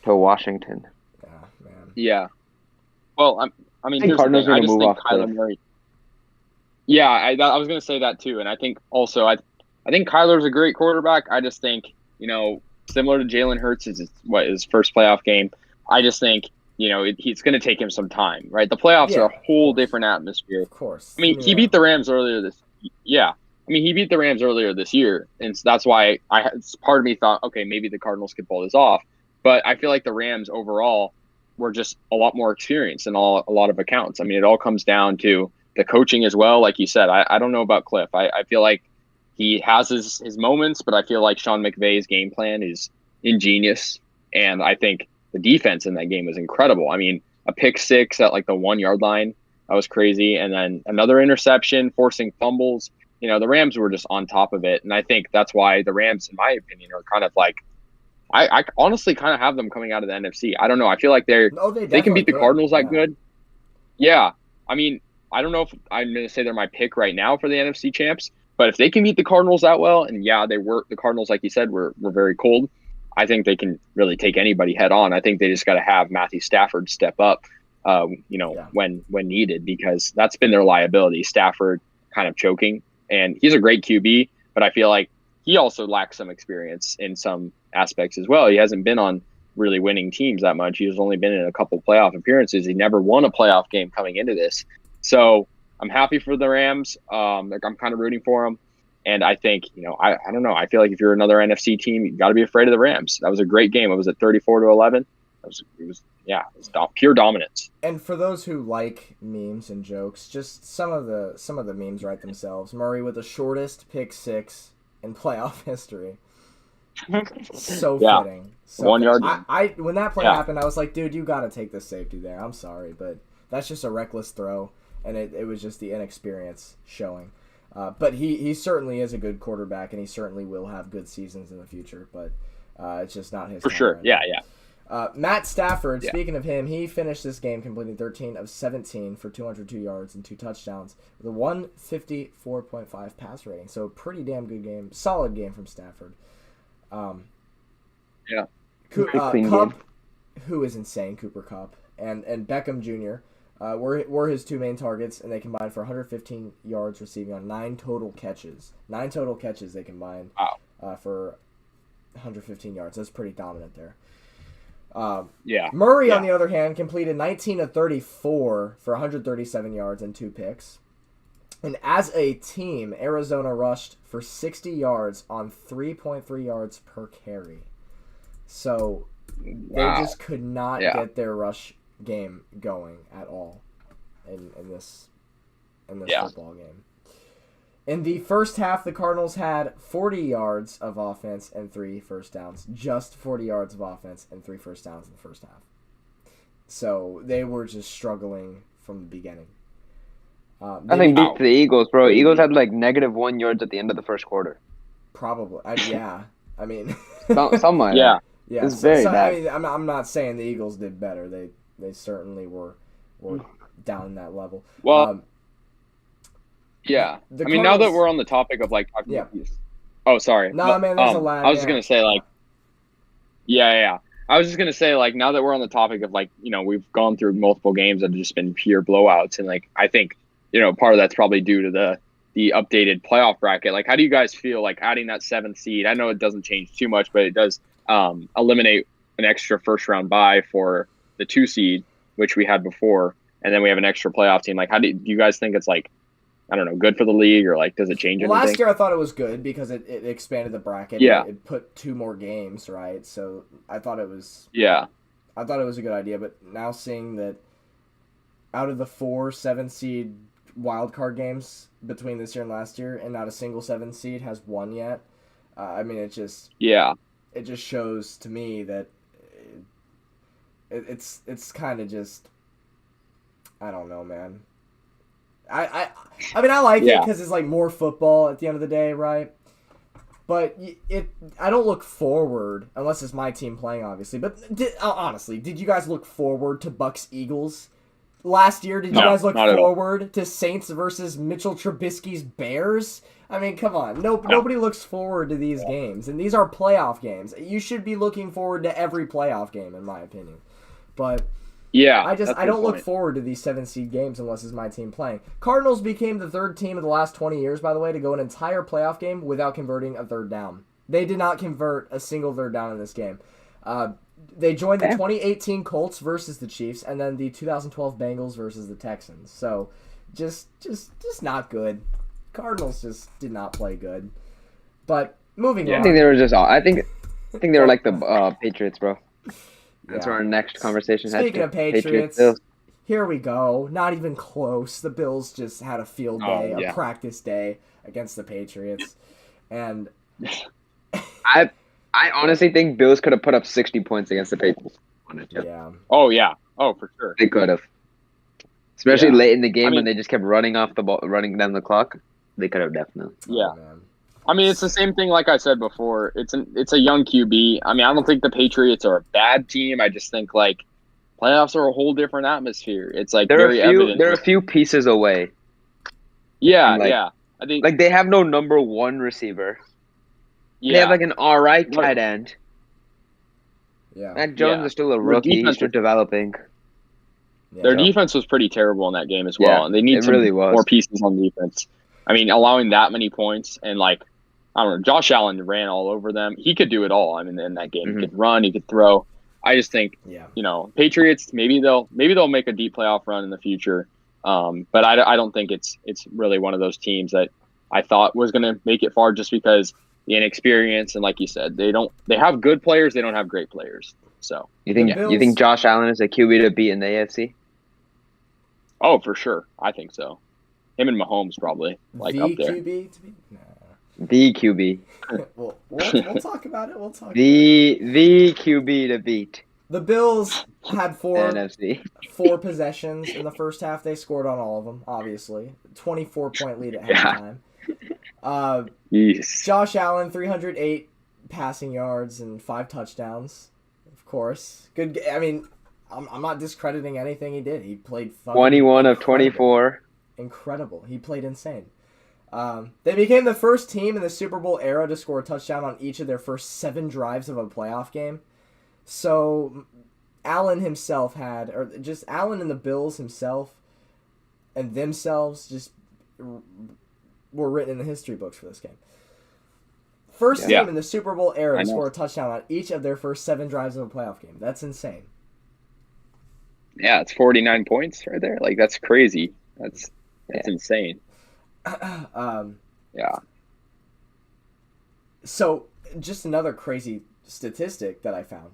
to Washington. Yeah, man. Yeah. Well, I mean, I think here's Cardinals the thing. are I gonna just move think off Kyler Cliff. Murray. Yeah, I was going to say that too, and I think also I think Kyler's a great quarterback. I just think, similar to Jalen Hurts, his first playoff game. I just think it's going to take him some time, right? The playoffs are a whole different atmosphere. Of course. I mean, he beat the Rams earlier this. Yeah, I mean, he beat the Rams earlier this year, and so that's why part of me thought, okay, maybe the Cardinals could pull this off. But I feel like the Rams overall were just a lot more experienced in a lot of accounts. I mean, it all comes down to the coaching as well. Like you said, I don't know about Cliff. I feel like he has his moments, but I feel like Sean McVay's game plan is ingenious, and I think the defense in that game was incredible. I mean, a pick six at like the 1 yard line, that was crazy, and then another interception, forcing fumbles. The Rams were just on top of it, and I think that's why the Rams, in my opinion, are kind of like, I honestly kind of have them coming out of the NFC. I don't know. I feel like they can beat the Cardinals that good. Yeah. I mean, I don't know if I'm going to say they're my pick right now for the NFC champs, but if they can beat the Cardinals that well, and the Cardinals, like you said, were very cold, I think they can really take anybody head on. I think they just got to have Matthew Stafford step up, when needed, because that's been their liability. Stafford kind of choking, and he's a great QB, but I feel like he also lacks some experience in some aspects as well. He hasn't been on really winning teams that much. He's only been in a couple playoff appearances. He never won a playoff game coming into this. So I'm happy for the Rams. I'm kind of rooting for them. And I think, I don't know. I feel like if you're another NFC team, you got to be afraid of the Rams. That was a great game. It was at 34-11. It was pure dominance. And for those who like memes and jokes, just some of the memes write themselves. Murray with the shortest pick six in playoff history. So fitting. So 1 yard. I when that play happened, I was like, dude, you got to take the safety there. I'm sorry, but that's just a reckless throw, and it was just the inexperience showing. But he certainly is a good quarterback, and he certainly will have good seasons in the future. But it's just not his for time sure. right Yeah, now. yeah. Matt Stafford, speaking of him, he finished this game completing 13 of 17 for 202 yards and 2 touchdowns with a 154.5 pass rating. So a pretty damn good game. Solid game from Stafford. Kupp, who is insane, Cooper Kupp, and Beckham Jr. Were his two main targets, and they combined for 115 yards receiving on 9 total catches. 9 total catches they combined for 115 yards. That's pretty dominant there. Murray, on the other hand, completed 19 of 34 for 137 yards and 2 picks. And as a team, Arizona rushed for 60 yards on 3.3 yards per carry. So they just could not get their rush game going at all in this football game. In the first half, the Cardinals had 40 yards of offense and 3 first downs. Just 40 yards of offense and 3 first downs in the first half. So they were just struggling from the beginning. I think beat the Eagles, bro. Eagles had like -1 yards at the end of the first quarter. Probably. I mean. Something like that. Yeah. Yeah. It's very bad. I mean, I'm not saying the Eagles did better. They certainly were down that level. Well, yeah. I mean, now that we're on the topic of like talking about these. Oh, sorry. No, man, there's a lag. I was just gonna say like. Yeah. I was just gonna say like now that we're on the topic of like we've gone through multiple games that have just been pure blowouts, and like I think part of that's probably due to the updated playoff bracket. Like, how do you guys feel like adding that 7th seed? I know it doesn't change too much, but it does eliminate an extra first round bye for the 2 seed, which we had before, and then we have an extra playoff team. Like, how do you guys think it's like I don't know, good for the league, or like does it change anything? Last year I thought it was good because it expanded the bracket. Yeah. It put 2 more games, right? So I thought it was Yeah. a good idea, but now seeing that out of the 4 7-seed wildcard games between this year and last year, and not a single 7-seed has won yet, I mean, it just shows to me that it's kind of just, I don't know, man. I mean, I like it because it's like more football at the end of the day, right? But I don't look forward, unless it's my team playing, obviously. But honestly, did you guys look forward to Bucs-Eagles last year? Did you guys look forward to Saints versus Mitchell Trubisky's Bears? I mean, come on. Nobody looks forward to these games. And these are playoff games. You should be looking forward to every playoff game, in my opinion. But yeah, I don't look forward to these 7-seed games unless it's my team playing. Cardinals became the 3rd team in the last 20 years, by the way, to go an entire playoff game without converting a 3rd down. They did not convert a single 3rd down in this game. They joined the 2018 Colts versus the Chiefs, and then the 2012 Bengals versus the Texans. So, just not good. Cardinals just did not play good. But moving on. I think they were I think they were like the Patriots, bro. That's where our next conversation has to. Speaking of Patriots, here we go. Not even close. The Bills just had a field day, a practice day against the Patriots. And I honestly think Bills could have put up 60 points against the Patriots. Yeah. Oh, yeah. Oh, for sure. They could have. Especially late in the game when they just kept running off the ball, running down the clock. They could have definitely. Yeah. Oh, man. I mean, it's the same thing like I said before. It's a young QB. I mean, I don't think the Patriots are a bad team. I just think, like, playoffs are a whole different atmosphere. It's, like, very evident. They're a few pieces away. Yeah, like, yeah. I think, like, they have no number 1 receiver. Yeah. They have, like, an all right tight end. Yeah. Mac Jones is still a rookie. He's still developing. Yeah. Their defense was pretty terrible in that game as well, and they need some more pieces on defense. I mean, allowing that many points and, like, I don't know, Josh Allen ran all over them. He could do it all. I mean, in that game, he could run, he could throw. I just think, Patriots, maybe they'll make a deep playoff run in the future. But I don't think it's really one of those teams that I thought was going to make it far just because the inexperience and, like you said, they have good players, they don't have great players. So you think Josh Allen is a QB to beat in the AFC? Oh, for sure. I think so. Him and Mahomes probably up there. QB to beat? Nah. The QB. we'll talk about it. The QB to beat. The Bills had 4 NFC. 4 possessions in the first half. They scored on all of them, obviously. 24-point lead at halftime. Yes. Josh Allen, 308 passing yards and 5 touchdowns. Of course. Good. I mean, I'm not discrediting anything he did. He played 21 of 24. Incredible. He played insane. They became the first team in the Super Bowl era to score a touchdown on each of their first 7 drives of a playoff game. So Allen himself Allen and the Bills himself and themselves just were written in the history books for this game. First team in the Super Bowl era to score a touchdown on each of their first 7 drives of a playoff game. That's insane. Yeah, it's 49 points right there. Like, that's crazy. That's insane. Yeah. So, just another crazy statistic that I found.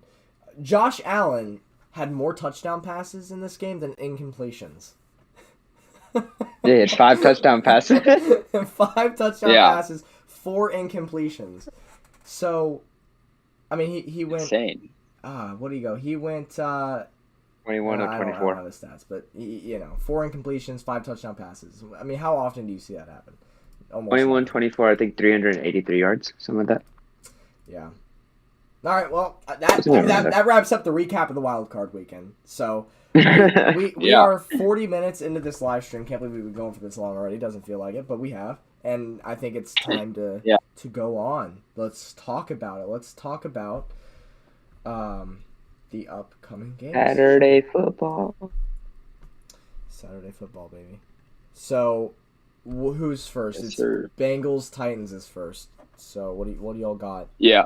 Josh Allen had more touchdown passes in this game than incompletions. Yeah, he had 5 touchdown passes. 5 touchdown passes, 4 incompletions. So, I mean, he went... Insane. What do you go? He went... 21 of 24. I don't know the stats, but, 4 incompletions, 5 touchdown passes. I mean, how often do you see that happen? Almost 21, 24, I think 383 yards, something like that. Yeah. All right, well, that wraps up the recap of the wild card weekend. So, we are 40 minutes into this live stream. Can't believe we've been going for this long already. Doesn't feel like it, but we have. And I think it's time to go on. Let's talk about it. Let's talk about the upcoming games. Saturday football, baby. So, who's first? Yes, sir. Bengals Titans is first. So, what do y'all got? Yeah.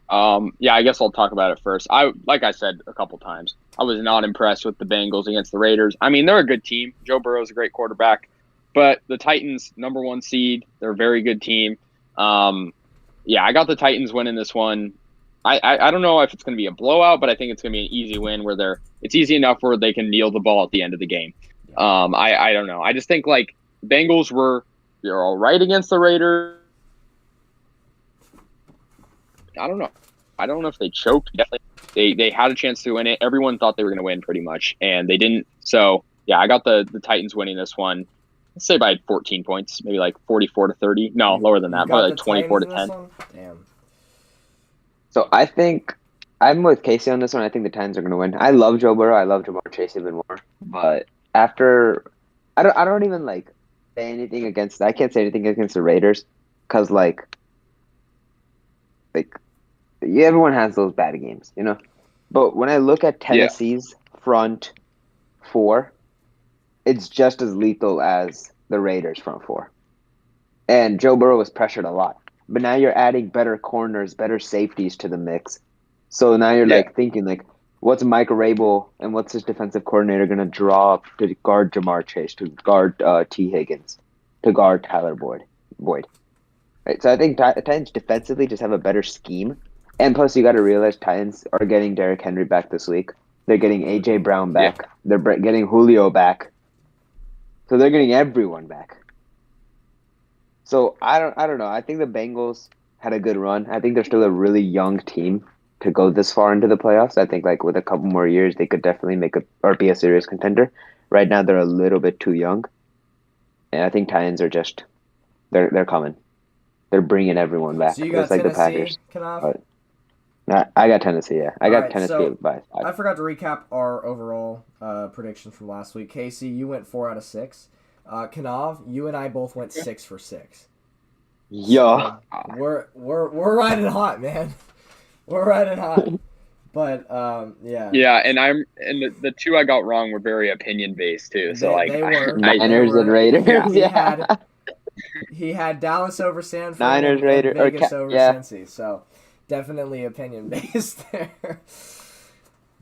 I guess I'll talk about it first. Like I said a couple times, I was not impressed with the Bengals against the Raiders. I mean, they're a good team. Joe Burrow's a great quarterback. But the Titans, number 1 seed, they're a very good team. I got the Titans winning this one. I don't know if it's going to be a blowout, but I think it's going to be an easy win where it's easy enough where they can kneel the ball at the end of the game. I don't know. I just think like Bengals they're all right against the Raiders. I don't know. I don't know if they choked. Definitely, they had a chance to win it. Everyone thought they were going to win pretty much, and they didn't. So yeah, I got the Titans winning this one. Let's say by 14 points, maybe like 44-30. No, lower than that. Probably like 24-10. Damn. So I think I'm with Casey on this one. I think the Titans are going to win. I love Joe Burrow. I love Jamar Chase even more. But after, I don't even like say anything against. I can't say anything against the Raiders because like everyone has those bad games, you know. But when I look at Tennessee's front four, it's just as lethal as the Raiders front four. And Joe Burrow was pressured a lot. But now you're adding better corners, better safeties to the mix. So now you're like thinking like, what's Mike Rabel and what's his defensive coordinator going to draw up to guard Jamar Chase, to guard T. Higgins, to guard Tyler Boyd? Right. So I think Titans defensively just have a better scheme. And plus you got to realize Titans are getting Derrick Henry back this week. They're getting A.J. Brown back. Yeah. They're getting Julio back. So they're getting everyone back. So I don't know. I think the Bengals had a good run. I think they're still a really young team to go this far into the playoffs. I think like with a couple more years, they could definitely be a serious contender. Right now, they're a little bit too young, and I think Titans are just they're coming. They're bringing everyone back. So you got just like Tennessee, the Packers. I got Tennessee. Yeah, I got Tennessee. So I forgot to recap our overall predictions from last week. Casey, you went 4 out of 6. Kanav, you and I both went 6 for 6. Yeah, so we're riding hot, man. We're riding hot. But yeah. Yeah, and the 2 I got wrong were very opinion based too. So they were Niners and Raiders. Yeah. He had Dallas over Sanford. Niners, Raiders, Vegas over Cincy. So definitely opinion based there.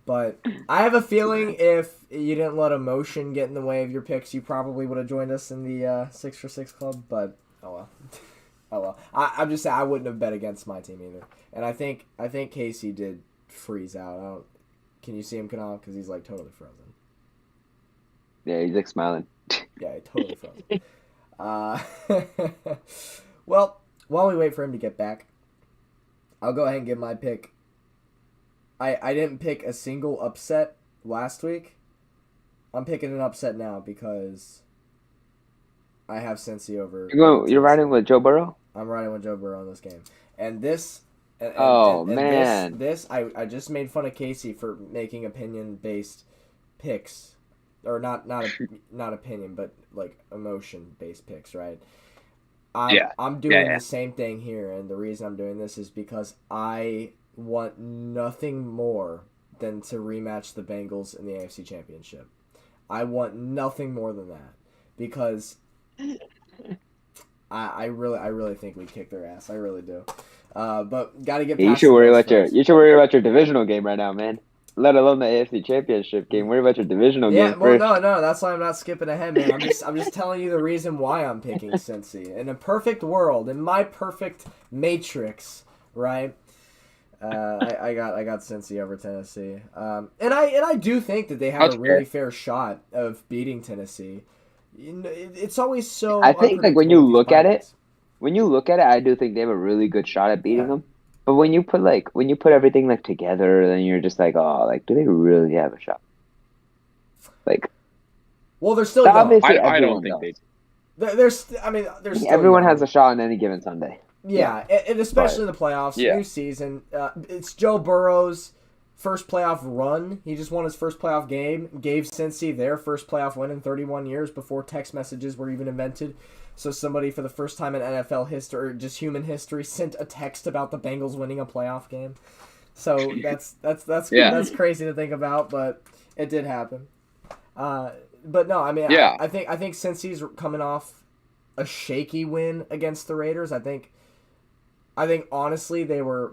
But I have a feeling if you didn't let emotion get in the way of your picks, you probably would have joined us in the 6 for 6 club. But oh well. I'm just saying I wouldn't have bet against my team either. And I think Casey did freeze out. Can you see him, Kanal? Because he's like totally frozen. Yeah, he's like smiling. Yeah, totally frozen. Well, while we wait for him to get back, I'll go ahead and give my pick. I didn't pick a single upset last week. I'm picking an upset now because I have Cincy over. You're riding with Joe Burrow? I'm riding with Joe Burrow in this game. And this... man. This I just made fun of Casey for making opinion-based picks. Or not opinion, but like emotion-based picks, right? I'm doing the same thing here, and the reason I'm doing this is because I want nothing more than to rematch the Bengals in the AFC Championship. I want nothing more than that because I really think we kick their ass. I really do. But gotta get. You should worry about your divisional game right now, man. Let alone the AFC Championship game. Worry about your divisional game first. No. That's why I'm not skipping ahead, man. I'm just telling you the reason why I'm picking Cincy. In a perfect world, in my perfect matrix, right? I got Cincy over Tennessee. And I do think that they have a really fair shot of beating Tennessee. It's always so. I think like when you look at it, I do think they have a really good shot at beating them. But when you put everything like together, then you're just like, oh, like do they really have a shot? Like, well, they're still young. I don't think they. There's everyone has a shot on any given Sunday. Yeah, and especially in the playoffs, new season. It's Joe Burrow's first playoff run. He just won his first playoff game. Gave Cincy their first playoff win in 31 years before text messages were even invented. So somebody for the first time in NFL history, or just human history, sent a text about the Bengals winning a playoff game. So that's crazy to think about, but it did happen. But no, I mean, I think Cincy's coming off a shaky win against the Raiders. I think honestly they were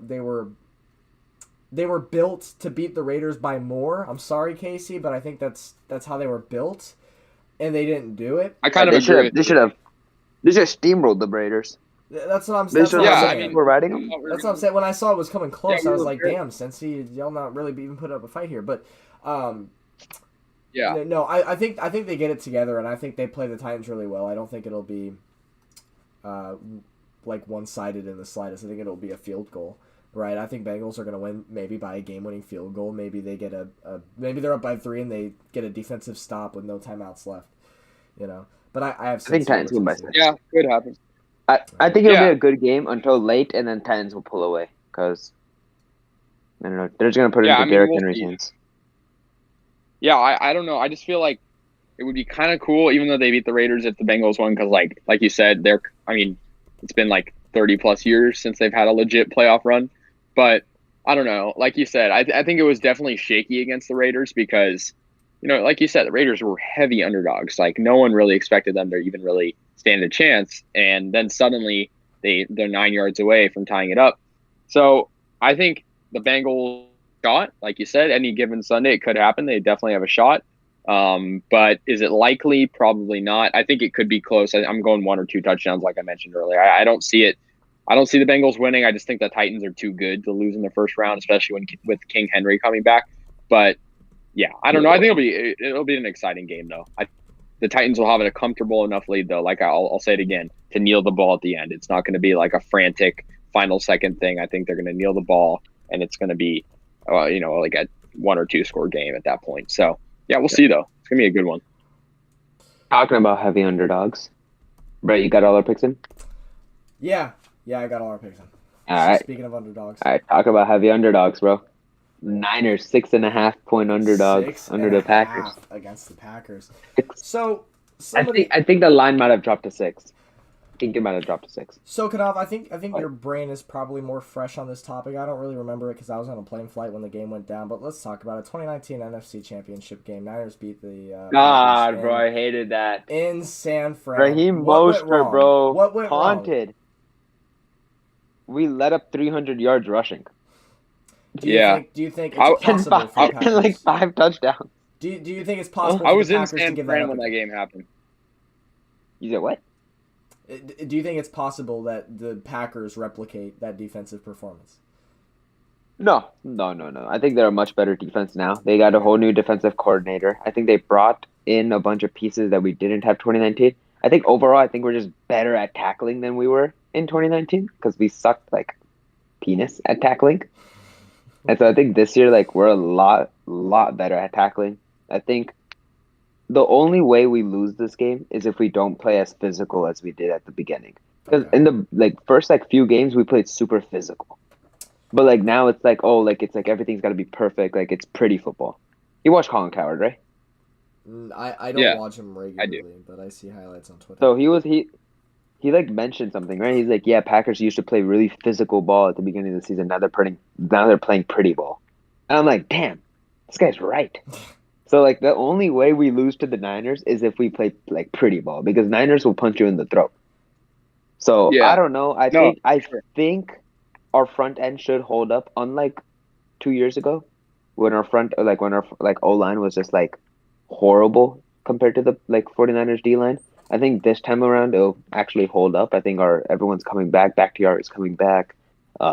built to beat the Raiders by more. I'm sorry, Casey, but I think that's how they were built. and they didn't do it. I kind of They agree. should have steamrolled the Raiders. That's what I'm They that's should what have. I'm Yeah, I saying. mean, we're riding them. That's what I'm saying. When I saw it was coming close, Yeah, I we was were like, very- damn, Cincy, y'all not really even put up a fight here. But Yeah. no, I think they get it together, and I think they play the Titans really well. I don't think it'll be like one-sided in the slightest. I think it'll be a field goal. Right, I think Bengals are going to win maybe by a game-winning field goal. Maybe they get maybe they're up by 3 and they get a defensive stop with no timeouts left. You know, but I have. I think Titans win by 6. Yeah, could happen. I think it'll Yeah. be a good game until late, and then Titans will pull away because I don't know. They're just gonna put it into Derrick we'll Henry's see. hands. Yeah, I don't know. I just feel like it would be kind of cool, even though they beat the Raiders, if the Bengals won, because like you said, it's been like 30 plus years since they've had a legit playoff run. But I don't know. Like you said, I think it was definitely shaky against the Raiders because, like you said, the Raiders were heavy underdogs. Like no one really expected them to even really stand a chance, and then suddenly they're 9 yards away from tying it up. So I think the Bengals shot, like you said, any given Sunday it could happen. They definitely have a shot. But is it likely? Probably not. I think it could be close. I'm going 1 or 2 touchdowns, like I mentioned earlier. I don't see it. I don't see the Bengals winning. I just think the Titans are too good to lose in the first round, especially with King Henry coming back. But yeah, I don't know. I think it'll be an exciting game though. The Titans will have a comfortable enough lead though. Like I'll say it again, to kneel the ball at the end. It's not going to be like a frantic final second thing. I think they're going to kneel the ball, and it's going to be, like a 1 or 2 score game at that point. So yeah, we'll see though. It's going to be a good one. Talking about heavy underdogs, Brett, you got all our picks in? Yeah, I got all our picks in. All right. Speaking of underdogs. All right, talk about heavy underdogs, bro. Niners 6.5 point underdog under the Packers against the Packers. 6. So I think the line might have dropped to 6. I think it might have dropped to 6. So Kanav, I think your brain is probably more fresh on this topic. I don't really remember it because I was on a plane flight when the game went down. But let's talk about it. 2019 NFC Championship game. Niners beat the God, bro, I hated that. In San Fran. Raheem Mostert, bro, What went haunted. wrong? We let up 300 yards rushing. Do you think it's possible for the Packers? And like 5 touchdowns. Do you think it's possible I for was the in Packers to San give Fran that up when that again? game happened. You said what? Do you think it's possible that the Packers replicate that defensive performance? No. I think they're a much better defense now. They got a whole new defensive coordinator. I think they brought in a bunch of pieces that we didn't have 2019. I think overall, we're just better at tackling than we were in 2019 because we sucked like penis at tackling. And so I think this year, like, we're a lot better at tackling. I think the only way we lose this game is if we don't play as physical as we did at the beginning. Because in the first few games we played super physical, but now it's it's everything's got to be perfect. Like it's pretty football. You watch Colin Cowherd, right? I don't watch him regularly, but I see highlights on Twitter. So he mentioned something, right? He's like, yeah, Packers used to play really physical ball at the beginning of the season. Now they're playing pretty ball. And I'm like, damn, this guy's right. So the only way we lose to the Niners is if we play pretty ball because Niners will punch you in the throat. So I don't know. I think our front end should hold up. Unlike 2 years ago, when our O line was just horrible compared to the 49ers D line. I think this time around it'll actually hold up. I think everyone's coming back. Bakhtiari is coming back.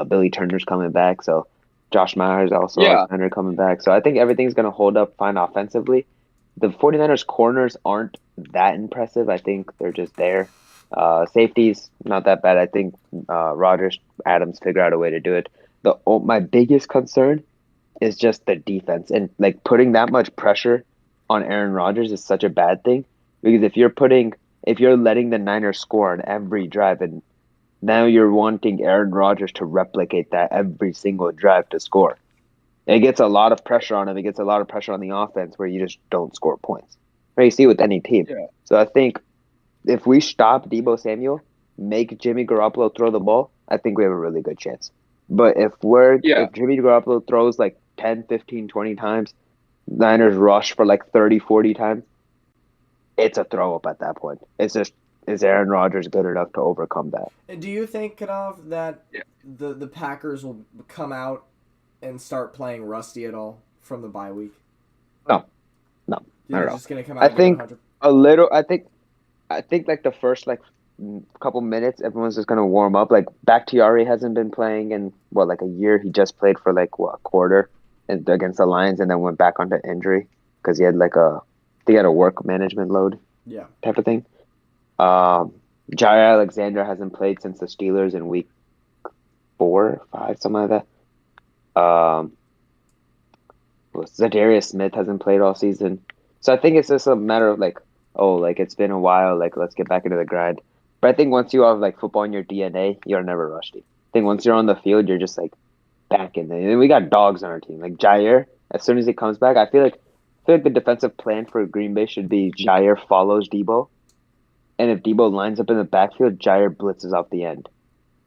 Billy Turner's coming back. So Josh Myers also coming back. So I think everything's going to hold up fine offensively. The 49ers corners aren't that impressive. I think they're just there. Safeties, not that bad. I think Rodgers, Adams figure out a way to do it. My biggest concern is just the defense. And putting that much pressure on Aaron Rodgers is such a bad thing. Because if you're letting the Niners score on every drive, and now you're wanting Aaron Rodgers to replicate that every single drive to score, it gets a lot of pressure on him. It gets a lot of pressure on the offense where you just don't score points. Right? You see with any team. Yeah. So I think if we stop Deebo Samuel, make Jimmy Garoppolo throw the ball, I think we have a really good chance. But if Jimmy Garoppolo throws 10, 15, 20 times, Niners rush for 30, 40 times, it's a throw up at that point. It's just, is Aaron Rodgers good enough to overcome that? Do you think, Kanav, that the Packers will come out and start playing rusty at all from the bye week? No. They're just going to come out A little. I think like the first like couple minutes, everyone's just gonna warm up. Like Bakhtiari hasn't been playing in what like a year. He just played for like what a quarter and against the Lions, and then went back onto injury because he had like he had a work management load Yeah. type of thing. Jair Alexander hasn't played since the Steelers in week 4, 5, something like that. Zadarius Smith hasn't played all season. So I think it's just a matter of like, oh, like it's been a while, like let's get back into the grind. But I think once you have like football in your DNA, you're never rusty. I think once you're on the field, you're just like back in there. And we got dogs on our team. Like Jair, as soon as he comes back, I feel like the defensive plan for Green Bay should be Jair follows Debo. And if Debo lines up in the backfield, Jair blitzes off the end.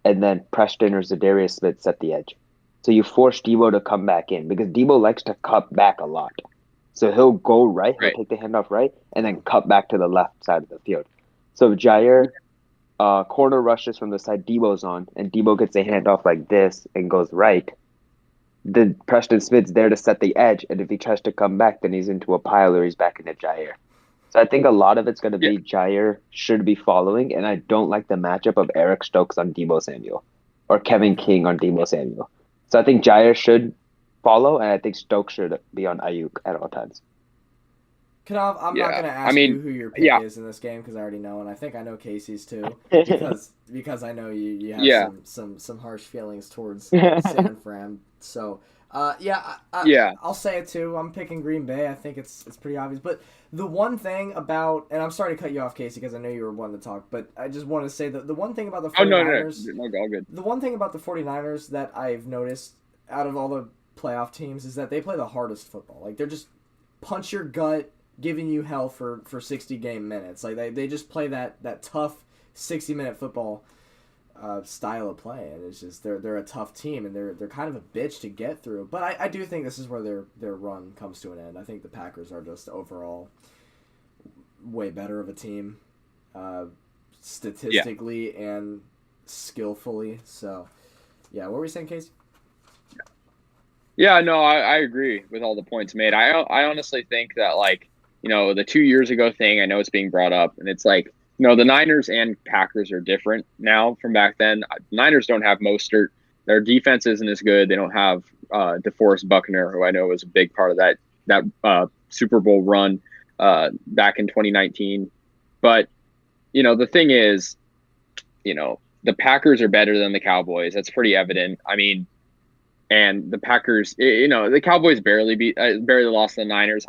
And then Preston or Zadarius Smith set the edge. So you force Debo to come back in because Debo likes to cut back a lot. So he'll go right, he'll take the handoff right, and then cut back to the left side of the field. So if Jair corner rushes from the side Debo's on, and Debo gets a handoff like this and goes right, then Preston Smith's there to set the edge, and if he tries to come back, then he's into a pile or he's back into Jair. So I think a lot of it's going to be Jair should be following, and I don't like the matchup of Eric Stokes on Debo Samuel or Kevin King on Debo Samuel. So I think Jair should follow, and I think Stokes should be on Ayuk at all times. Kanav, I'm not going to ask you who your pick is in this game because I already know, and I think I know Casey's too because I know you have some harsh feelings towards San Fran. So, I'll say it too. I'm picking Green Bay. I think it's pretty obvious. But the one thing about, and I'm sorry to cut you off, Casey, because I know you were wanting to talk, but I just want to say that the one thing about the 49ers... No, all good. The one thing about the 49ers that I've noticed out of all the playoff teams is that they play the hardest football. Like, they're just punch your gut, giving you hell for 60 game minutes. Like they just play that tough 60-minute football style of play, and it's just they're a tough team, and they're kind of a bitch to get through. But I do think this is where their run comes to an end. I think the Packers are just overall way better of a team, statistically and skillfully. So yeah, what were we saying, Casey? Yeah, no, I agree with all the points made. I honestly think that, like, the 2 years ago thing, I know it's being brought up, and it's like, the Niners and Packers are different now from back then. Niners don't have Mostert. Their defense isn't as good. They don't have DeForest Buckner, who I know was a big part of that Super Bowl run back in 2019. But, the thing is, the Packers are better than the Cowboys. That's pretty evident. I mean, and the Packers, the Cowboys barely lost to the Niners.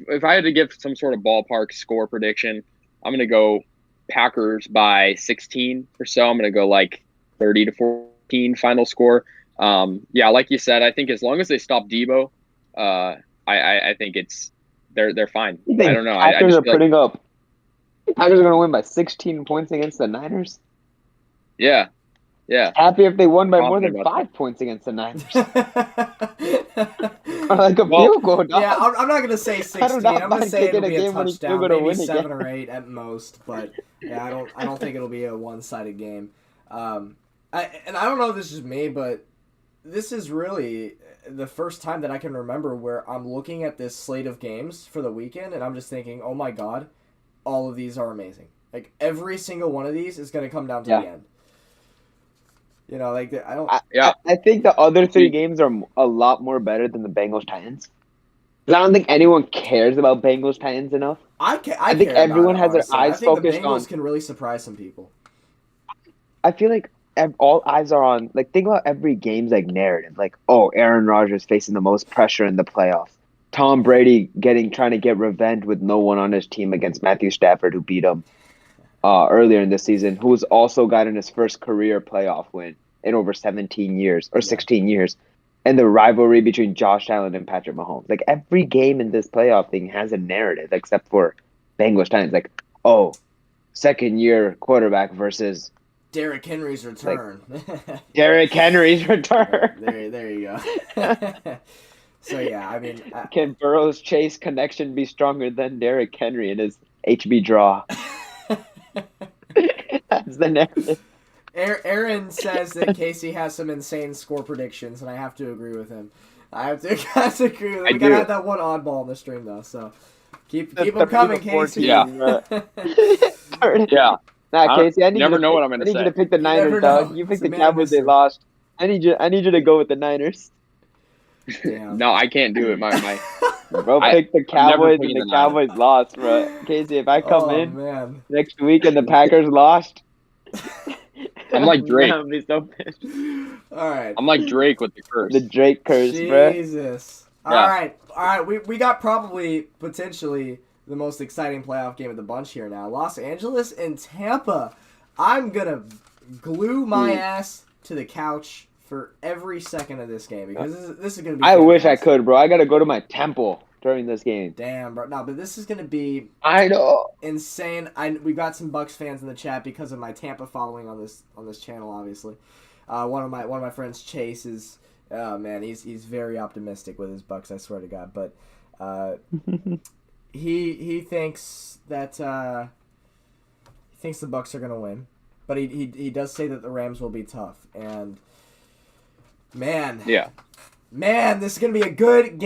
If I had to give some sort of ballpark score prediction, I'm going to go Packers by 16 or so. I'm going to go like 30-14 final score. Like you said, I think as long as they stop Debo, I think they're fine. I don't know. Packers are putting up. Packers are going to win by 16 points against the Niners. Yeah. Happy if they won by more than 5 points against the Niners. Or like a field goal. Dog. Yeah, I'm not gonna say 16. I'm gonna say it'll be a touchdown, maybe 7 or 8 at most. But yeah, I don't think it'll be a one-sided game. I don't know if this is me, but this is really the first time that I can remember where I'm looking at this slate of games for the weekend, and I'm just thinking, oh my god, all of these are amazing. Like every single one of these is gonna come down to the end. I think the other 3 games are a lot more better than the Bengals Titans. Because I don't think anyone cares about Bengals Titans enough. I think everyone has their eyes focused on. I think the Bengals can really surprise some people. I feel like all eyes are on. Like, think about every game's like narrative. Like, oh, Aaron Rodgers facing the most pressure in the playoffs. Tom Brady trying to get revenge with no one on his team against Matthew Stafford, who beat him earlier in the season, who's also gotten his first career playoff win in over 17 years or 16 years, and the rivalry between Josh Allen and Patrick Mahomes. Like every game in this playoff thing has a narrative, except for Bengals Titans. Like, oh, second-year quarterback versus Derrick Henry's return. Derrick Henry's return. There you go. So yeah, I mean, can Burrow's Chase connection be stronger than Derrick Henry and his HB draw? That's the narrative. Aaron says that Casey has some insane score predictions, and I have to agree with him. I have to agree with him. We gotta have that one oddball in the stream, though, so Keep them coming, Casey. Yeah. Yeah. Nah, Casey, I need never you to know pick, what I'm gonna I need say. you to pick the never Niners, know. dog. You It's picked a the man of Cowboys. They mystery. lost. I need you to go with the Niners. Damn. No, I can't do it. Bro, I- pick the I'm never Cowboys, picking and the the Niners. Cowboys lost, bro. Casey, if I come Oh in man. next week and the Packers lost, I'm like Drake. I'll be so pissed. All right. I'm like Drake with the curse. The Drake curse, bro. Jesus. Yeah. All right. We got probably potentially the most exciting playoff game of the bunch here now. Los Angeles and Tampa. I'm gonna glue my ass to the couch for every second of this game because this is gonna be. I wish I fantastic. could, bro. I gotta go to my temple during this game. Damn, bro. No, but this is gonna be I know. insane. We've got some Bucks fans in the chat because of my Tampa following on this channel. Obviously, one of my friends, Chase, is man, he's very optimistic with his Bucks. I swear to God, but he thinks that he thinks the Bucks are gonna win, but he does say that the Rams will be tough. And man, this is gonna be a good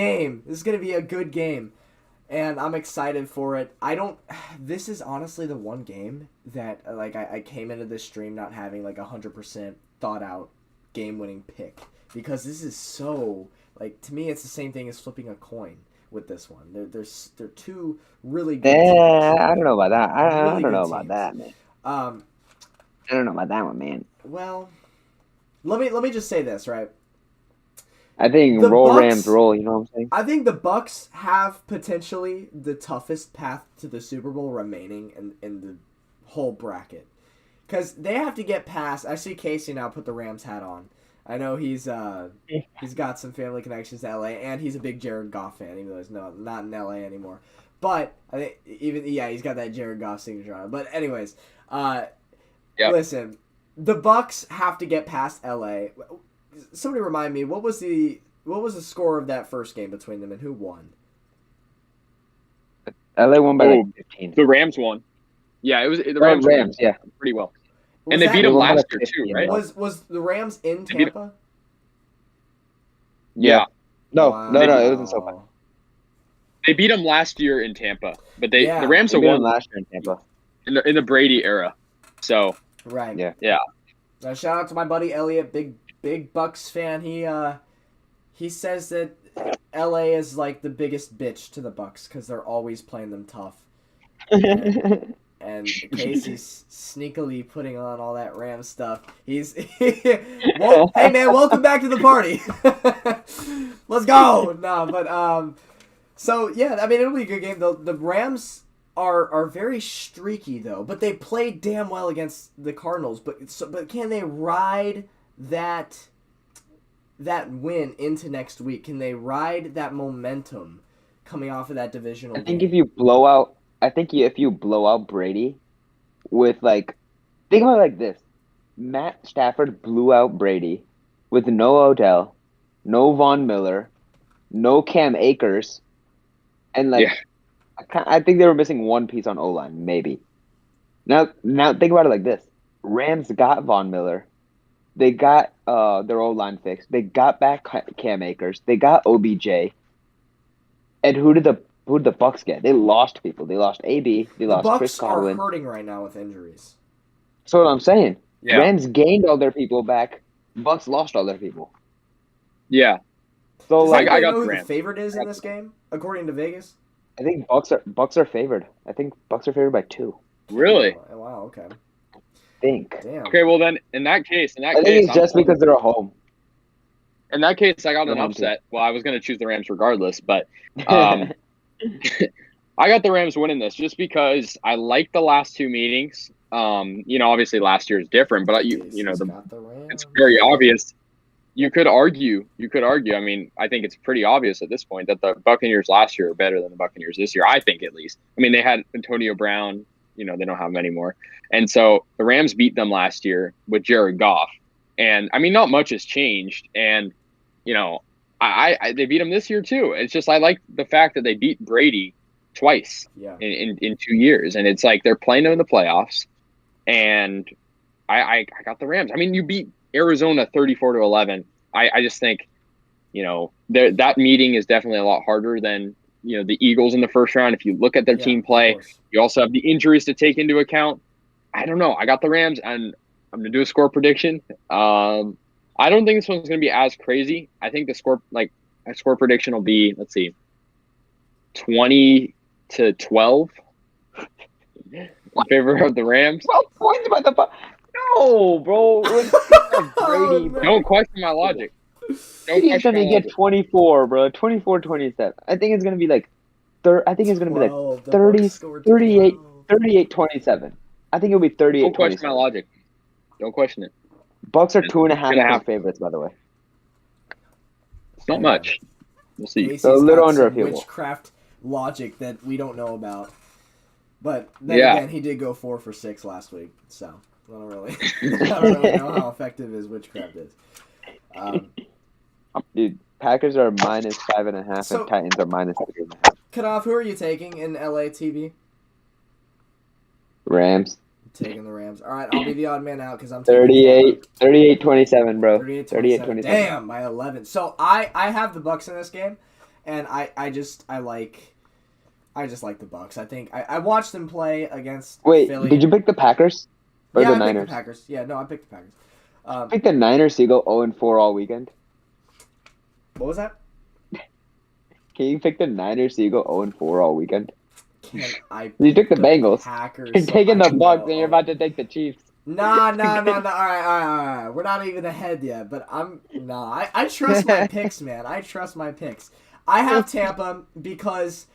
game. And I'm excited for it. This is honestly the one game that I came into this stream not having like 100% thought out game-winning pick because this is so to me it's the same thing as flipping a coin with this one. They're two really good teams. I don't know about that. I Really don't know good about teams. that, man. I don't know about that one, man. Well, let me just say this, right? I think The roll Bucks- Rams roll. You know what I'm saying? I think the Bucks have potentially the toughest path to the Super Bowl remaining in the whole bracket. Because they have to get past... I see Casey now put the Rams hat on. I know he's got some family connections to LA, and he's a big Jared Goff fan, even though he's not in LA anymore. But, I think he's got that Jared Goff signature on it. But anyways, listen, the Bucks have to get past LA. Somebody remind me, what was the score of that first game between them and who won? LA won by like 15. The Rams won. Yeah, it was the Rams, Rams. yeah. Pretty well. Was And they that- beat them won by last like year 15, too, right? bro. Was the Rams in They beat- Tampa? Yeah. No, Wow. no, it wasn't so bad. They beat them last year in Tampa, but Yeah. the Rams They have beat them won last year in Tampa. in the Brady era. So Right. Yeah. Yeah. Now, shout out to my buddy Elliot, big Bucks fan. He says that LA is like the biggest bitch to the Bucks because they're always playing them tough. And Casey's sneakily putting on all that Ram stuff. He's well, hey man, welcome back to the party. Let's go. No, but so yeah, I mean it'll be a good game. The Rams are very streaky though, but they played damn well against the Cardinals. But can they ride that win into next week? Can they ride that momentum coming off of that divisional I think game? if you blow out Brady with think about it like this. Matt Stafford blew out Brady with no Odell, no Von Miller, no Cam Akers, and I think they were missing one piece on O-line, maybe. Now think about it like this. Rams got Von Miller. They got their O-line fixed. They got back Cam Akers. They got OBJ. And who did the Bucks get? They lost people. They lost AB. They The lost Chris Bucks are Godwin. hurting right now with injuries. That's what I'm saying. Yeah. Rams gained all their people back. Bucks lost all their people. yeah. So Does like, anybody I got know who the the Rams. favorite is in this game, according to Vegas? I think Bucks are favored. I think Bucks are favored by 2. Really? Oh, wow. Okay. I think. Damn. Okay, well then in that case, I think it's just because they're at home. in that case I got They're an home team. upset. Well, I was gonna choose the Rams regardless, but I got the Rams winning this just because I like the last two meetings. Obviously last year is different, but Casey's got the Rams. it's very obvious. You could argue. I mean, I think it's pretty obvious at this point that the Buccaneers last year are better than the Buccaneers this year. I think at least. I mean, they had Antonio Brown. They don't have him anymore, and so the Rams beat them last year with Jared Goff. And I mean, not much has changed. And they beat them this year too. It's just I like the fact that they beat Brady twice Yeah. in 2 years, and it's like they're playing them in the playoffs. And I got the Rams. I mean, you beat Arizona 34-11. I just think, that meeting is definitely a lot harder than the Eagles in the first round. If you look at their team of play, course. you also have the injuries to take into account. I don't know. I got the Rams, and I'm gonna do a score prediction. I don't think this one's gonna be as crazy. I think a score prediction will be, let's see, 20-12 in favor of the Rams. 12 points by the No, bro. Brady, bro. Don't question my logic. Don't He's question gonna my get logic. 24, bro. 24-27. I think it's gonna be like, I think it's gonna be like 12. The 30, Bucs scored 38, 12. 38-27. I think it'll be Don't question my 38-27. logic. Don't question it. Bucks are It's 2.5 gonna point happen. favorites, by the way. It's not much. We'll see. Casey's So a little got under some a field goal. witchcraft logic that we don't know about. But then Yeah. again, he did go 4 for 6 last week, so I don't really know how effective his witchcraft is. Dude, Packers are -5.5 So- and Titans are -3.5. Kanav, who are you taking in LA TV? Rams. Taking the Rams. All right, I'll be the odd man out because I'm taking 38-27, bro. 38-27. Damn, by 11. So I have the Bucks in this game, and I just like the Bucks. I think I watched them play against Wait, Philly. did you pick the Packers? Or Yeah, the I Niners? picked the Packers. Yeah, no, I picked the Packers. Pick the Niners so you go 0-4 all weekend. What was that? Can you pick the Niners so you go 0-4 all weekend? Can I? You took the Bengals. Packers. You're so taking I the can Bucks go, and you're about to take the Chiefs. Nah. All right. We're not even ahead yet, but I trust my picks, man. I trust my picks. I have Tampa because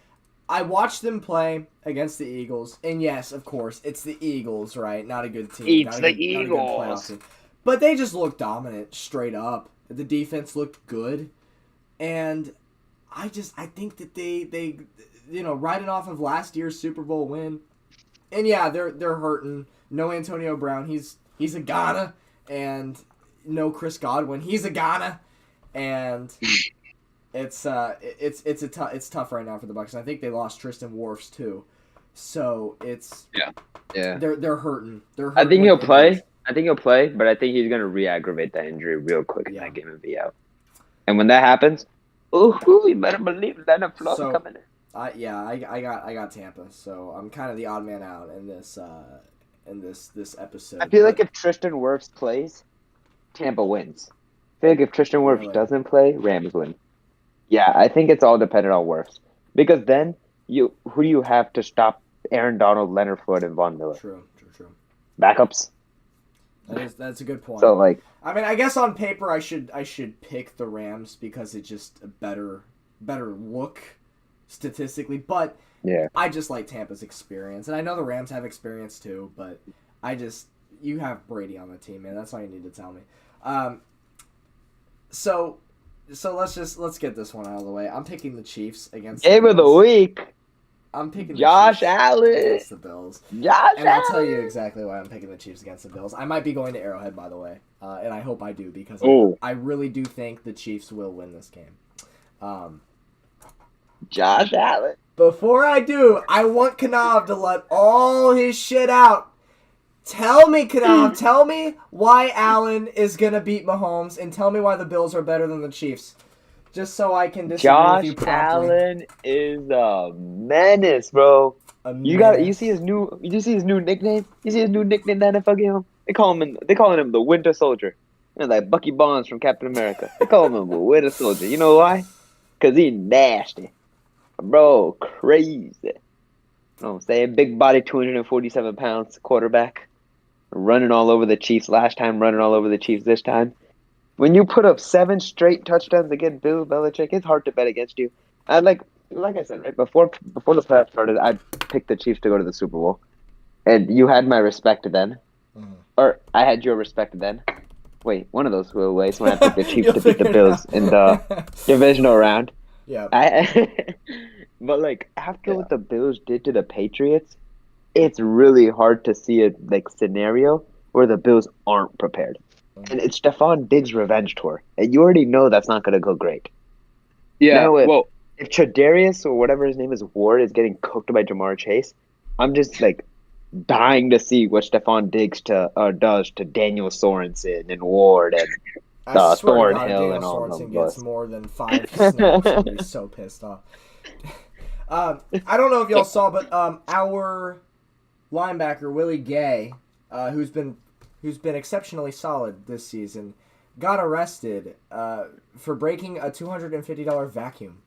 I watched them play against the Eagles, and yes, of course, it's the Eagles, right? Not a good team. Not a good playoff team. But they just looked dominant, straight up. The defense looked good, and I think that they riding off of last year's Super Bowl win, and yeah, they're hurting. No Antonio Brown, he's a Ghana, and no Chris Godwin, he's a Ghana, and it's tough right now for the Bucs. And I think they lost Tristan Wirfs too, so it's Yeah. they're hurting. I think he'll with play. injuries. I think he'll play, but I think he's going to re-aggravate that injury real quick in Yeah. that game and be out. And when that happens, you better believe that a fluff So- coming in. I got Tampa, so I'm kind of the odd man out in this episode. I feel like But if Tristan Wirfs plays, Tampa wins. I feel like if Tristan Wirfs Really? doesn't play, Rams win. Yeah, I think it's all dependent on Wirfs. Because then, who do you have to stop Aaron Donald, Leonard Floyd, and Von Miller? true. Backups? That's a good point. So, like, I mean, I guess on paper I should pick the Rams because it's just a better look statistically, but yeah. I just like Tampa's experience, and I know the Rams have experience too, but you have Brady on the team, man. That's all you need to tell me. So let's get this one out of the way. I'm picking the Chiefs against Game the of the Bills. week. I'm picking Josh the Chiefs Allen. against the Bills. Josh And I'll tell Allen. you exactly why I'm picking the Chiefs against the Bills. I might be going to Arrowhead, by the way, and I hope I do because I really do think the Chiefs will win this game. Josh Allen. Before I do, I want Kanav to let all his shit out. Tell me, Kanav, tell me why Allen is going to beat Mahomes, and tell me why the Bills are better than the Chiefs. Just so I can disagree with Josh you properly. Allen is a menace, bro. You see his new nickname? You see his new nickname in the NFL game? They calling him the Winter Soldier. Like Bucky Barnes from Captain America. They call him the Winter Soldier. You know why? Cause he's nasty. Bro, crazy. You know what I'm saying? Big body, 247 pounds, quarterback. Running all over the Chiefs last time, running all over the Chiefs this time. When you put up 7 straight touchdowns against Bill Belichick, it's hard to bet against you. I like I said, right before the playoffs started, I picked the Chiefs to go to the Super Bowl. And you had my respect then. Mhm. Or I had your respect then. Wait, one of those flew away when I picked the Chiefs You'll to beat the figure it Bills out. in the divisional round. Yeah. But like after what the Bills did to the Patriots, it's really hard to see a scenario where the Bills aren't prepared. And it's Stephon Diggs' revenge tour, and you already know that's not going to go great. Yeah, Now, well, if Tre'Davious or whatever his name is, Ward, is getting cooked by Jamar Chase, I'm just dying to see what Stephon Diggs does to Daniel Sorensen and Ward and I swear to God, Thornhill Daniel and all Sorensen them gets boys. more than 5 snaps. I'll be so pissed off. I don't know if y'all saw, but our linebacker Willie Gay, who's been exceptionally solid this season, got arrested for breaking a $250 vacuum.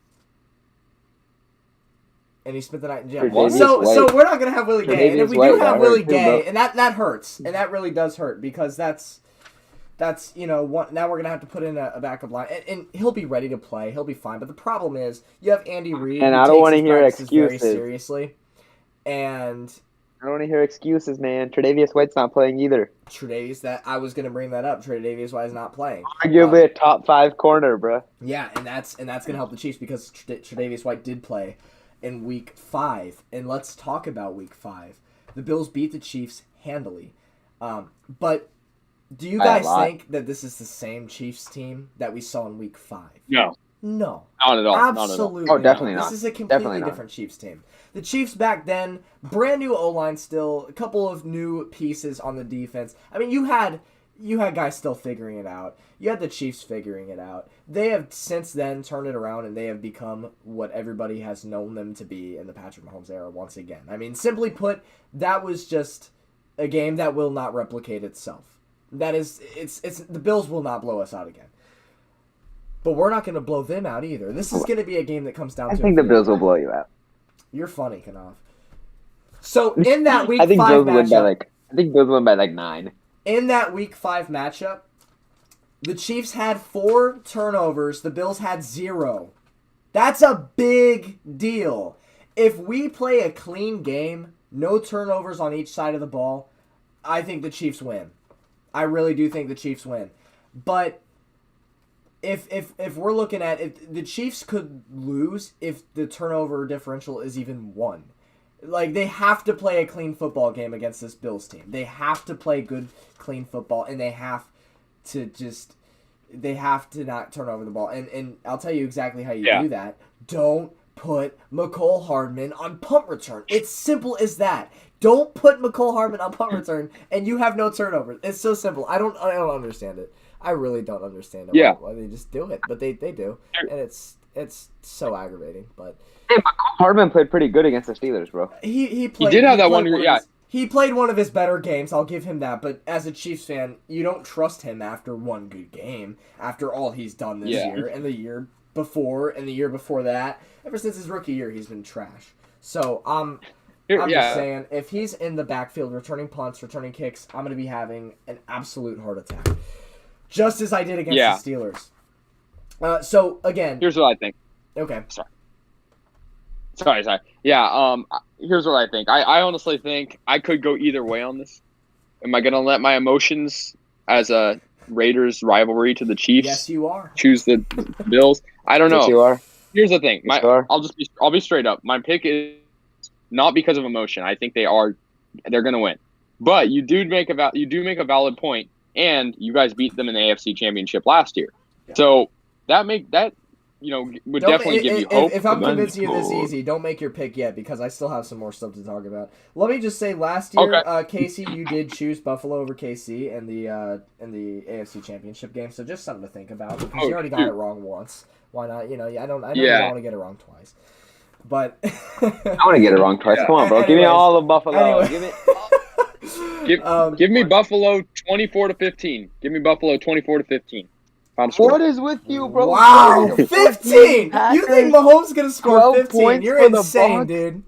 And he spent the night in jail. So we're not gonna have Willie Gay, and if we do have Willie Gay, and that hurts, and that really does hurt because that's now we're gonna have to put in a backup line, and he'll be ready to play, he'll be fine. But the problem is you have Andy Reid, and who I don't want to takes hear his practices excuses very seriously, and I don't want to hear excuses, man. Tre'Davious White's not playing either. I was gonna bring that up. Tre'Davious White is not playing. Arguably a top 5 corner, bro. Yeah, and that's gonna help the Chiefs because Tre'Davious White did play in Week 5, and let's talk about Week 5. The Bills beat the Chiefs handily, but do you guys think that this is the same Chiefs team that we saw in Week 5? No, not at all. Absolutely, Oh, definitely not. not. This is a completely different Chiefs team. The Chiefs back then, brand new O-line still, a couple of new pieces on the defense. I mean, you had guys still figuring it out. You had the Chiefs figuring it out. They have since then turned it around, and they have become what everybody has known them to be in the Patrick Mahomes era once again. I mean, simply put, that was just a game that will not replicate itself. That is, it's the Bills will not blow us out again. But we're not going to blow them out either. This is going to be a game that comes down to... I think the Bills will blow you out. You're funny, Kanav. So, in that Week 5 matchup... I think Bills win by 9. In that Week 5 matchup, the Chiefs had 4 turnovers. The Bills had 0. That's a big deal. If we play a clean game, no turnovers on each side of the ball, I think the Chiefs win. I really do think the Chiefs win. But if we're looking at it, the Chiefs could lose if the turnover differential is even 1. Like, they have to play a clean football game against this Bills team. They have to play good, clean football, and they have to not turn over the ball. And I'll tell you exactly how you do that. Don't put McCole Hardman on punt return. It's simple as that. Don't put McCole Hardman on punt return, and you have no turnovers. It's so simple. I don't understand it. I really don't understand it. Why they just do it, but they do, and it's so aggravating. But hey, McCole Hardman played pretty good against the Steelers, bro. He did have that one. He played one of his better games. I'll give him that. But as a Chiefs fan, you don't trust him after one good game. After all he's done this year and the year before and the year before that, ever since his rookie year, he's been trash. So I'm just saying, if he's in the backfield returning punts, returning kicks, I'm going to be having an absolute heart attack. Just as I did against the Steelers. So, again... Here's what I think. Okay. Sorry. Yeah, here's what I think. I honestly think I could go either way on this. Am I going to let my emotions as a Raiders rivalry to the Chiefs? Yes, you are. Choose the Bills? I don't know. Yes, you are. Here's the thing. I'll be straight up. My pick is not because of emotion. I think they're going to win. But you do make a valid point. And you guys beat them in the AFC Championship last year, so would definitely give you hope. If I'm convincing you this easy, don't make your pick yet because I still have some more stuff to talk about. Let me just say, last year, Casey, you did choose Buffalo over KC in the AFC Championship game, so just something to think about because you already got it wrong once. Why not? I know you don't want to get it wrong twice, but I want to get it wrong twice. Come on, bro. Give me all of Buffalo. Give me Buffalo 24-15. Give me Buffalo 24-15. What is with you, bro? Wow, 15! You think Mahomes gonna score 15? You're insane, dude.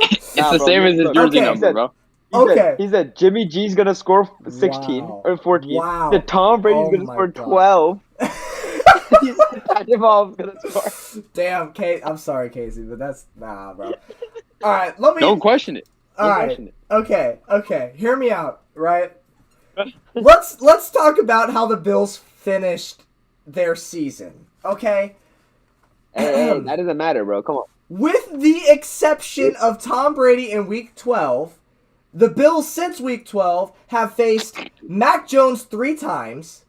It's the same as his jersey number, bro. He said Jimmy G's gonna score 16 or 14. Wow. He said Tom Brady's gonna score 12. He said Patrick Mahomes gonna score. Damn, I'm sorry, Casey, but that's bro. All right, Don't question it. All right. Okay. Hear me out, right? Let's talk about how the Bills finished their season, okay? Hey, that doesn't matter, bro. Come on. With the exception of Tom Brady in Week 12, the Bills since Week 12 have faced Mac Jones 3 times,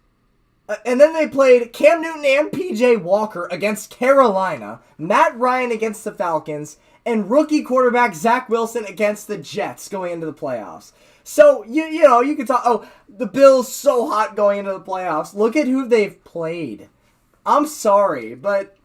and then they played Cam Newton and P.J. Walker against Carolina, Matt Ryan against the Falcons, and rookie quarterback Zach Wilson against the Jets going into the playoffs. So, you can talk, the Bills so hot going into the playoffs. Look at who they've played. I'm sorry, but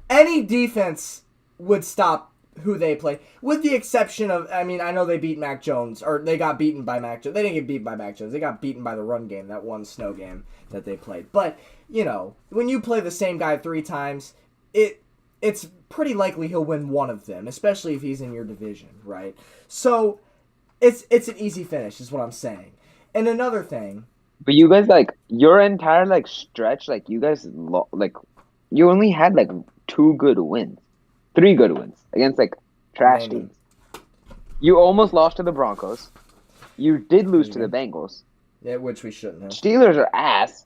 any defense would stop who they play, with the exception of, I mean, I know they beat Mac Jones, or they got beaten by Mac Jones. They didn't get beaten by Mac Jones. They got beaten by the run game, that one snow game that they played. But, when you play the same guy 3 times, it's pretty likely he'll win one of them, especially if he's in your division, right? So, it's an easy finish, is what I'm saying. And another thing. But you guys, your entire, stretch, you guys, you only had, 2 good wins. 3 good wins against, trash teams. You almost lost to the Broncos. You did lose to the Bengals. Yeah, which we shouldn't have. Steelers are ass.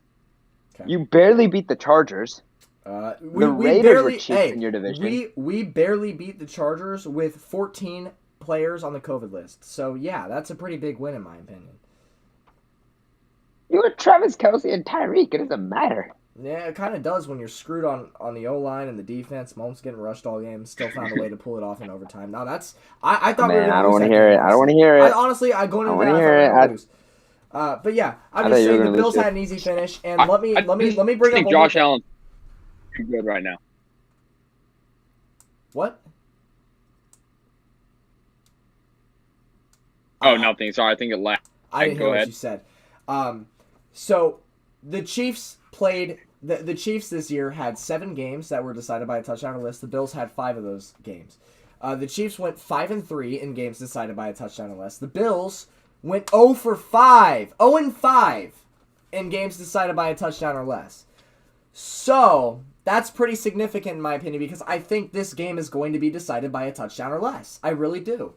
Okay. You barely beat the Chargers. The Raiders were cheap in your division. We barely beat the Chargers with 14 players on the COVID list. So, yeah, that's a pretty big win in my opinion. You were Travis Kelce and Tyreek. It doesn't matter. Yeah, it kind of does when you're screwed on the O-line and the defense. Mahomes getting rushed all game. Still found a way to pull it off in overtime. Now, that's... I thought we were going to lose. I don't want to hear it. I don't want to hear it. Honestly, I go into that. I thought we were going to lose. But yeah, I'm just saying the Bills had an easy finish, and let me bring up. Josh Allen is good right now. What? Oh, nothing. Sorry, I think it lagged. I didn't hear what you said. So the Chiefs played. The Chiefs this year had 7 games that were decided by a touchdown or less. The Bills had 5 of those games. The Chiefs went 5-3 in games decided by a touchdown or less. The Bills went 0-5 in games decided by a touchdown or less. So that's pretty significant in my opinion because I think this game is going to be decided by a touchdown or less. I really do.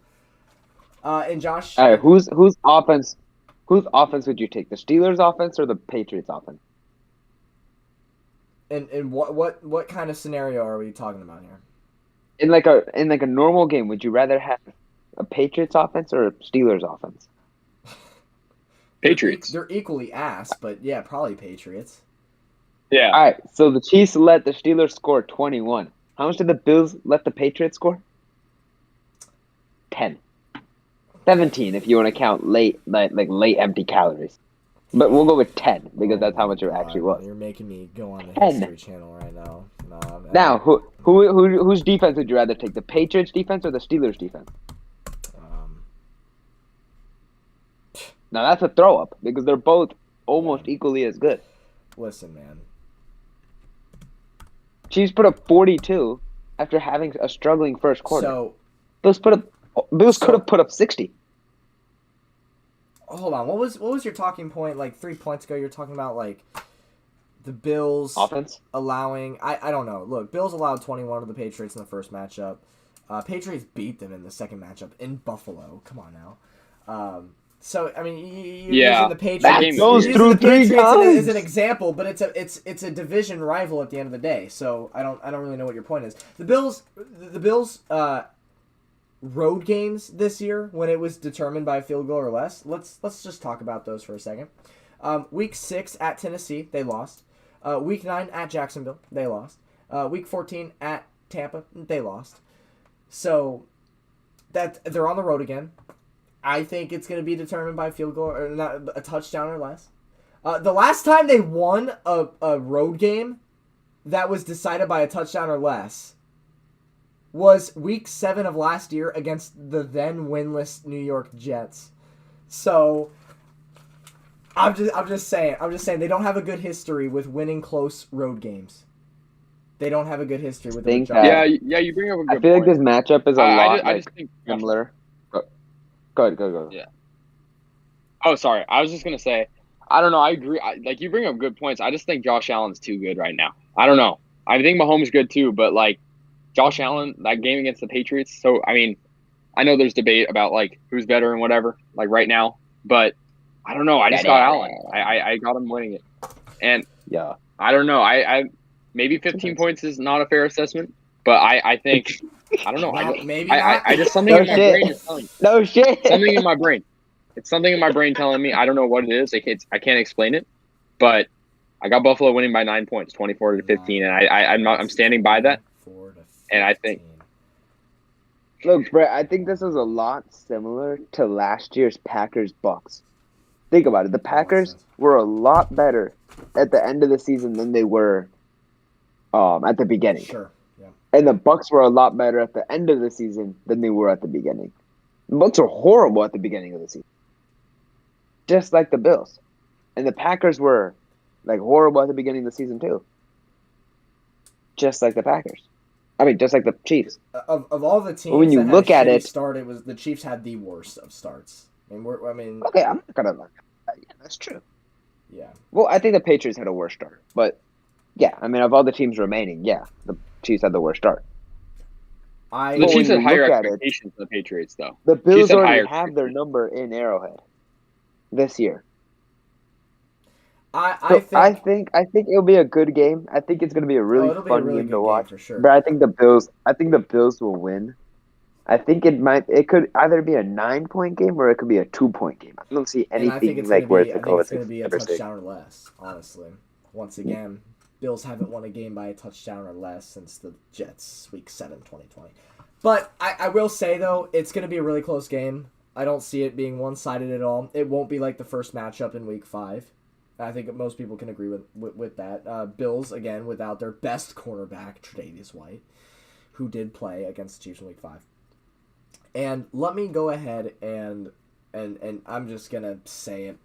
And Josh, all right, whose offense would you take? The Steelers' offense or the Patriots' offense? And what kind of scenario are we talking about here? In a normal game, would you rather have a Patriots offense or a Steelers offense? Patriots. They're equally ass, but yeah, probably Patriots. Yeah. All right, so the Chiefs let the Steelers score 21. How much did the Bills let the Patriots score? 10. 17 if you want to count late empty calories. But we'll go with 10 because that's how much it actually was. You're making me go on the History Channel right now. No, now, whose defense would you rather take? The Patriots defense or the Steelers defense? Now that's a throw up because they're both almost equally as good. Listen, man. Chiefs put up 42 after having a struggling first quarter. So Bills could have put up 60. Hold on. What was your talking point 3 points ago? You're talking about the Bills offense allowing I don't know. Look, Bills allowed 21 to the Patriots in the first matchup. Patriots beat them in the second matchup in Buffalo. Come on now. So I mean, you're using the Patriots. That goes through 3 times as an example, but it's a division rival at the end of the day. So I don't really know what your point is. The Bills road games this year when it was determined by a field goal or less. Let's just talk about those for a second. Week 6 at Tennessee, they lost. Week 9 at Jacksonville, they lost. Week 14 at Tampa, they lost. So that they're on the road again. I think it's going to be determined by field goal or not, a touchdown or less. The last time they won a road game that was decided by a touchdown or less was week 7 of last year against the then winless New York Jets. So I'm just saying they don't have a good history with winning close road games. They don't have a good history with it. Yeah, you bring up a good point. I feel like this matchup is a lot I just think similar. Go. Yeah. Oh, sorry. I was just going to say, I don't know. I agree. You bring up good points. I just think Josh Allen's too good right now. I don't know. I think Mahomes is good too, but Josh Allen, that game against the Patriots. So, I mean, I know there's debate about who's better and whatever, right now, but I don't know. I just got Allen. I got him winning it. And yeah, I don't know. I maybe 15 points is not a fair assessment, but I think, I don't know. Maybe I just something in my brain is telling me. No shit. Something in my brain. It's something in my brain telling me. I don't know what it is. I can't explain it, but I got Buffalo winning by 9 points, 24-15, and I'm standing by that. And I think, look, Brett, I think this is a lot similar to last year's Packers-Bucks. Think about it. The Packers were a lot better at the end of the season than they were at the beginning. Sure. Yeah. And the Bucs were a lot better at the end of the season than they were at the beginning. The Bucs were horrible at the beginning of the season, just like the Bills. And the Packers were like horrible at the beginning of the season too, just like the Packers. I mean, just like the Chiefs. Of all the teams When you that look had at a shitty it- start, it was the Chiefs had the worst of starts. Okay, I'm not gonna. Yeah, that's true. Yeah. Well, I think the Patriots had a worse start, but yeah, I mean, of all the teams remaining, yeah, the Chiefs had the worst start. The Well, Chiefs when had you higher look at it- expectations than the Patriots, though. The Bills had already higher have their number in Arrowhead this year. I think I think it'll be a good game. I think it's gonna be a really it'll be a fun really game good to game watch. for sure. But I think the Bills will win. I think it could either be a 9-point game or it could be a 2-point game. I don't see And I think anything it's like gonna where be, it's I a think go. it's going to be a touchdown or less, honestly. Once again, Bills haven't won a game by a touchdown or less since the Jets Week 7, 2020. But I will say, though, it's going to be a really close game. I don't see it being one-sided at all. It won't be like the first matchup in Week 5. I think most people can agree with that. Bills, again, without their best cornerback, Tre'Davious White, who did play against the Chiefs in Week 5. And let me go ahead and I'm just going to say it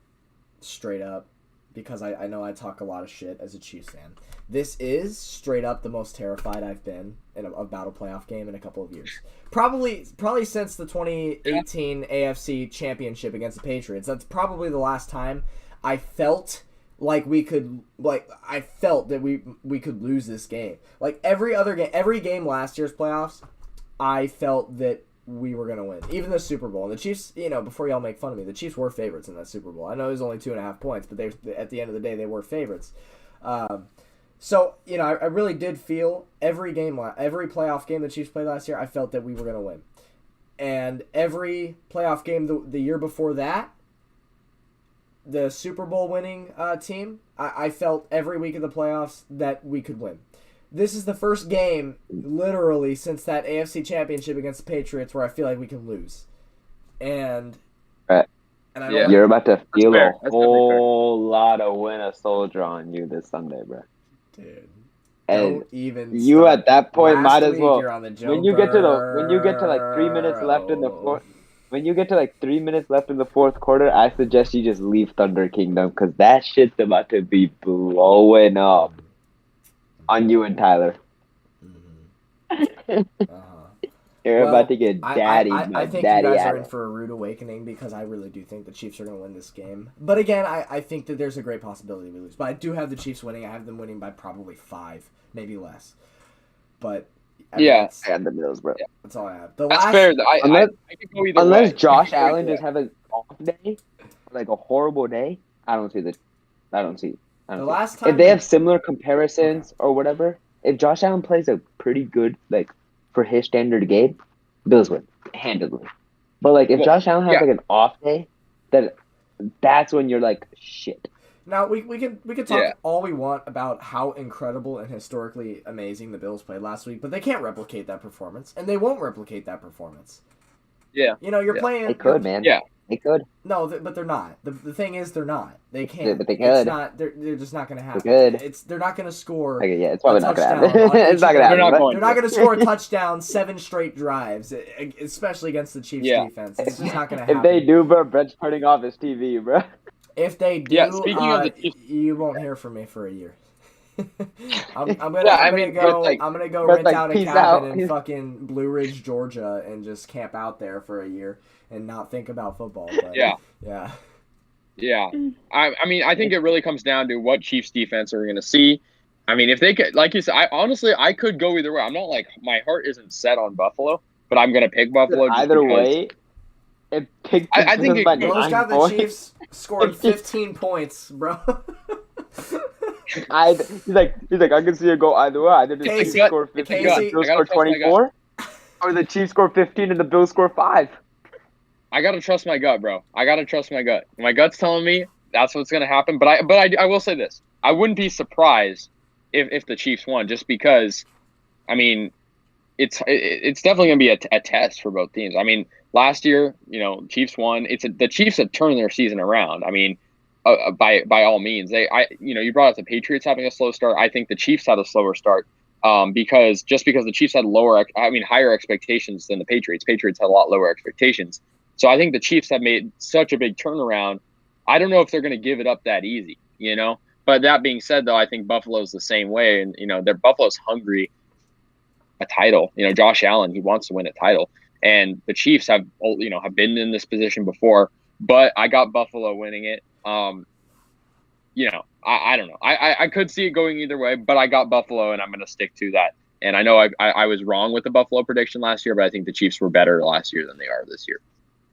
straight up because I know I talk a lot of shit as a Chiefs fan. This is straight up the most terrified I've been in a battle playoff game in a couple of years. Probably since the 2018 AFC Championship against the Patriots. That's probably the last time I felt like I felt that we could lose this game. Like every game last year's playoffs, I felt that we were going to win. Even the Super Bowl. And the Chiefs, before y'all make fun of me, the Chiefs were favorites in that Super Bowl. I know it was only 2.5 points, but at the end of the day, they were favorites. So, I really did feel every playoff game the Chiefs played last year, I felt that we were going to win. And every playoff game the year before that, the Super Bowl winning team, I felt every week of the playoffs that we could win. This is the first game, literally, since that AFC Championship against the Patriots where I feel like we can lose. And Right. I don't Yeah. You're about to feel fair. a That's definitely fair. whole lot of win a soldier on you this Sunday, bro. dude, And don't even you start. at that point Last might as week, well. you're on the Joe When you get to like 3 minutes left in the Burrow. fourth, when you get to like 3 minutes left in the fourth quarter, I suggest you just leave Thunder Kingdom because that shit's about to be blowing up on you and Tyler. You're Well, about to get daddy. I think daddy you guys at are in it. for a rude awakening because I really do think the Chiefs are going to win this game. But again, I think that there's a great possibility we lose. But I do have the Chiefs winning. I have them winning by probably 5, maybe less. But I mean, Yeah. I got the Bills, bro. that's all I have. That's fair. Unless- I could go either Unless way. Josh I could go Allen either just way. have an off day, like a horrible day, I don't see. The last time If they have similar comparisons or whatever, if Josh Allen plays a pretty good, like, for his standard game, Bills win handedly. But like, if Well, Josh Allen has yeah. like an off day, that's when you're like, shit. Now we can talk Yeah. all we want about how incredible and historically amazing the Bills played last week, but they can't replicate that performance, and they won't replicate that performance. Yeah. You're Yeah. playing. They could, man. Yeah. They could. No, but they're not. The thing is, they're not. They can't. but they It's could. not. They're just not going to happen. could. They're not going to score. Okay, yeah, it's probably not gonna touchdown happen. on It's each not of gonna their- happen. They're not going They're not going to score a touchdown 7 straight drives, especially against the Chiefs Yeah. defense. It's just not going to happen. If they do, bro, Brett's turning off his TV, bro. If they do, Yeah, speaking of the Chiefs- you won't hear from me for a year. I'm gonna but, go like, rent like, out a peace cabin out. in fucking Blue Ridge, Georgia, and just camp out there for a year and not think about football. But, Yeah. yeah. Yeah. I mean, I think it really comes down to what Chiefs defense are we going to see. I mean, if they could, like you said, I could go either way. I'm not like, my heart isn't set on Buffalo, but I'm going to pick Buffalo. just Either because- way, it picked I think Bills it by goes Bro's 9 got the points. Chiefs scoring 15 points, bro. He's like, I can see it go either way. Either the Casey- Chiefs score 15 and Casey- the Bills I gotta score trust my 24, or the Chiefs score 15 and the Bills score 5. I got to trust my gut, bro. I got to trust my gut. My gut's telling me that's what's going to happen. But I will say this. I wouldn't be surprised if the Chiefs won, just because, I mean, it's definitely going to be a test for both teams. I mean, last year, Chiefs won. The Chiefs have turned their season around. I mean, by all means, you brought up the Patriots having a slow start. I think the Chiefs had a slower start. because the Chiefs had higher expectations than the Patriots. Patriots had a lot lower expectations. So I think the Chiefs have made such a big turnaround. I don't know if they're going to give it up that easy, you know. But that being said, though, I think Buffalo's the same way, and Buffalo's hungry a title. Josh Allen, he wants to win a title, and the Chiefs have been in this position before. But I got Buffalo winning it. I don't know. I could see it going either way, but I got Buffalo, and I'm going to stick to that. And I know I was wrong with the Buffalo prediction last year, but I think the Chiefs were better last year than they are this year.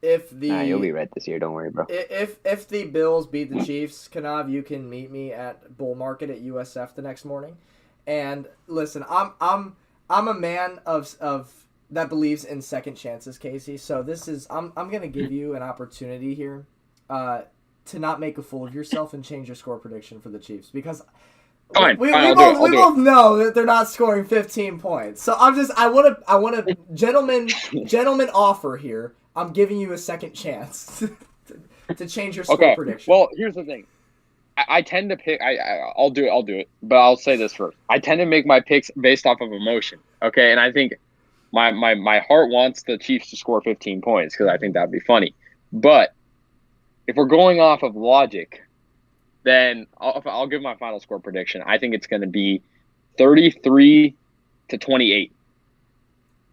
You'll be right this year. Don't worry, bro. If the Bills beat the Chiefs, Kanav, you can meet me at Bull Market at USF the next morning. And listen, I'm a man of that believes in second chances, Kasey. So I'm gonna give you an opportunity here, to not make a fool of yourself and change your score prediction for the Chiefs, because we both know that they're not scoring 15 points. So I want a gentleman offer here. I'm giving you a second chance to change your score prediction. Well, here's the thing. I tend to pick. I'll do it. But I'll say this first. I tend to make my picks based off of emotion. Okay, and I think my heart wants the Chiefs to score 15 points because I think that'd be funny. But if we're going off of logic, then I'll give my final score prediction. I think it's going to be 33-28.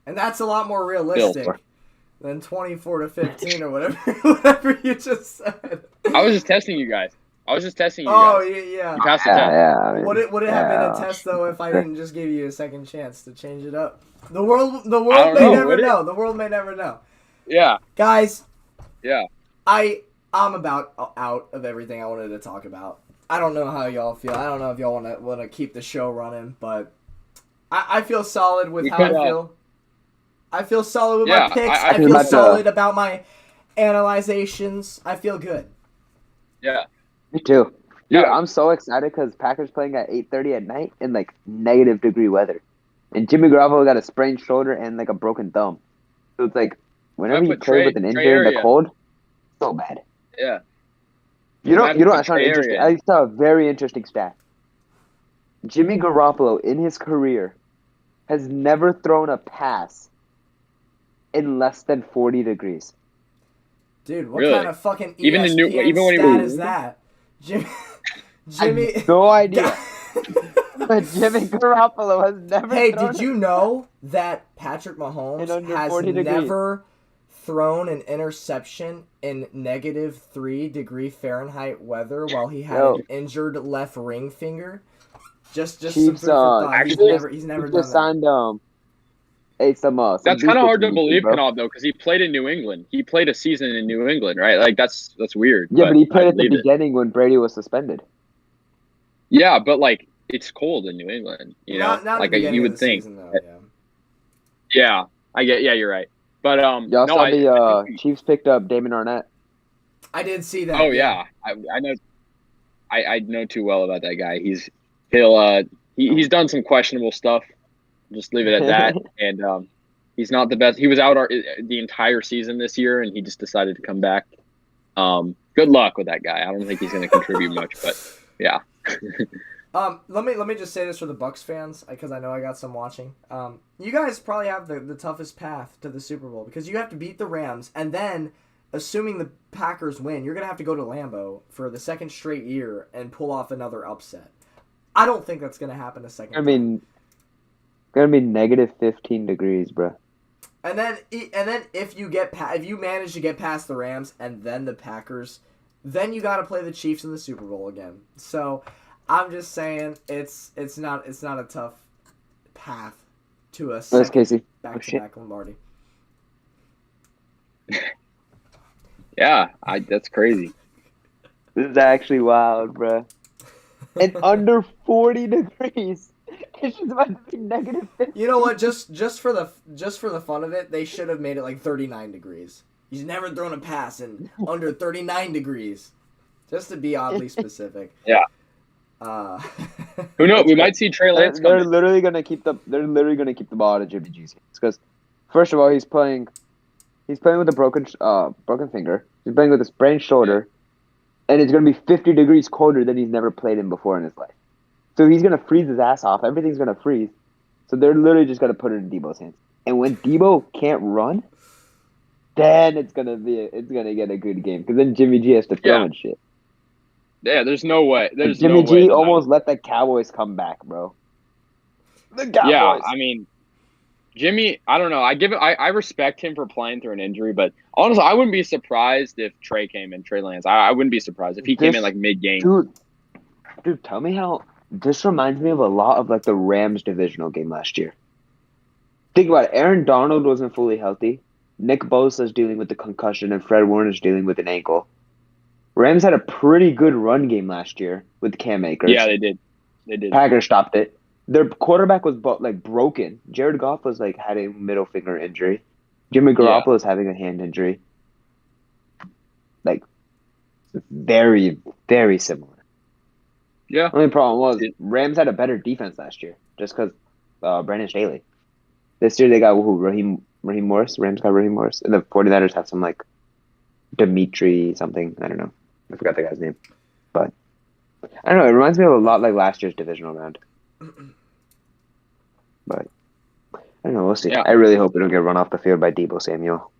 And that's a lot more realistic than 24-15 or whatever you just said. I was just testing you guys. Oh, yeah. You passed the test. Yeah. Would it have been a test, though, if I didn't just give you a second chance to change it up? The world may never know. The world may never know. Yeah. Guys. Yeah. I'm about out of everything I wanted to talk about. I don't know how y'all feel. I don't know if y'all want to keep the show running, but I feel solid with how I feel. I feel solid with my picks. I feel solid about my analyzations. I feel good. Yeah. Me too. Yeah. Dude, I'm so excited because Packers playing at 8:30 at night in negative degree weather, and Jimmy Garoppolo got a sprained shoulder and a broken thumb. So it's whenever you play with an injury in the cold, so bad. Yeah. You know. I saw a very interesting stat. Jimmy Garoppolo in his career has never thrown a pass in less than 40 degrees. Dude, what kind of fucking even when stat is that? Jimmy, I have no idea. But Jimmy Garoppolo has never. Hey, did you know that Patrick Mahomes has never thrown an interception in -3 Fahrenheit weather while he had an injured left ring finger? Just some food for thought. He's never done that. Signed It's the most. That's kind of hard to believe, Kanav, though, because he played in New England. He played a season in New England, right? That's weird. Yeah, but he played at the beginning when Brady was suspended. Yeah, but it's cold in New England, Not you would think. Season, though, yeah, you're right. But y'all saw the Chiefs picked up Damon Arnett. I did see that. Oh yeah, I know. I know too well about that guy. He's done some questionable stuff. Just leave it at that. And he's not the best. He was out the entire season this year, and he just decided to come back. Good luck with that guy. I don't think he's going to contribute much, but yeah. Let me just say this for the Bucs fans, because I know I got some watching. You guys probably have the toughest path to the Super Bowl, because you have to beat the Rams, and then, assuming the Packers win, you're going to have to go to Lambeau for the second straight year and pull off another upset. I don't think that's going to happen a second time. Gonna be -15 degrees, bro. And then if you manage to get past the Rams and then the Packers, then you got to play the Chiefs in the Super Bowl again. So I'm just saying it's not a tough path to a second back-to-back Lombardi. Yeah, that's crazy. This is actually wild, bro. And under 40 degrees. It's just about to be -15. You know what? Just for the fun of it, they should have made it 39 degrees. He's never thrown a pass in under 39 degrees, just to be oddly specific. Yeah. Who knows? We might see Trey Lance. They're literally gonna keep the ball out of Jimmy G's hands because, first of all, he's playing with a broken finger. He's playing with a sprained shoulder, and it's gonna be 50 degrees colder than he's never played in before in his life. So he's going to freeze his ass off. Everything's going to freeze. So they're literally just gonna put it in Debo's hands. And when Debo can't run, then it's gonna get a good game because then Jimmy G has to throw and shit. Yeah, there's no way. There's Jimmy no way G almost let the Cowboys come back, bro. The Cowboys. Yeah, I mean, Jimmy. I don't know. I respect him for playing through an injury, but honestly, I wouldn't be surprised if Trey Lance. I wouldn't be surprised if he came in like mid game. Dude, tell me how. This reminds me of a lot of like the Rams divisional game last year. Think about it. Aaron Donald wasn't fully healthy. Nick Bosa's dealing with the concussion, and Fred Warner's dealing with an ankle. Rams had a pretty good run game last year with Cam Akers. Yeah, they did. Packers stopped it. Their quarterback was broken. Jared Goff was had a middle finger injury. Jimmy Garoppolo is having a hand injury. Very, very similar. Yeah. Only problem was Rams had a better defense last year, just because Brandon Staley. This year they got Raheem Morris. Rams got Raheem Morris, and the 49ers have some Dimitri something. I don't know. I forgot the guy's name, but I don't know. It reminds me of a lot like last year's divisional round. But I don't know. We'll see. Yeah. I really hope we don't get run off the field by Deebo Samuel.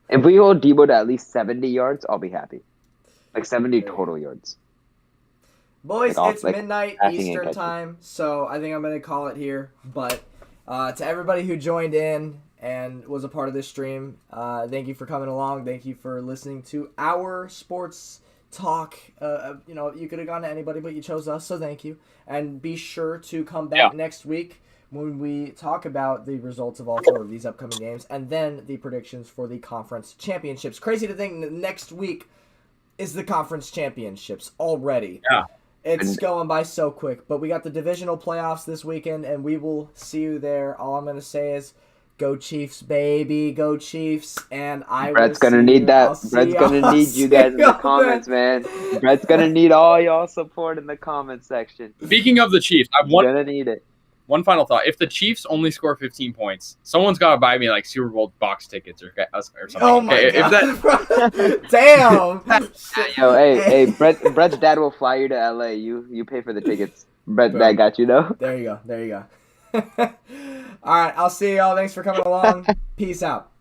If we hold Deebo to at least 70 yards, I'll be happy. 70 total yards. Boys, it's midnight Eastern and time, so I think I'm going to call it here. But to everybody who joined in and was a part of this stream, thank you for coming along. Thank you for listening to our sports talk. You could have gone to anybody, but you chose us, so thank you. And be sure to come back next week when we talk about the results of all 4 of these upcoming games and then the predictions for the conference championships. Crazy to think that next week is the conference championships already. Yeah. It's going by so quick, but we got the divisional playoffs this weekend, and we will see you there. All I'm going to say is, go Chiefs, baby, go Chiefs, and Brett's going to need that. Brett's going to need you guys in the comments, man. Brett's going to need all y'all support in the comments section. Speaking of the Chiefs, I want going to need it. One final thought. If the Chiefs only score 15 points, someone's got to buy me Super Bowl box tickets or something. Oh, my God. Damn. Yo, hey, Brett's dad will fly you to LA. You pay for the tickets. Brett's dad got you, though. There you go. All right, I'll see y'all. Thanks for coming along. Peace out.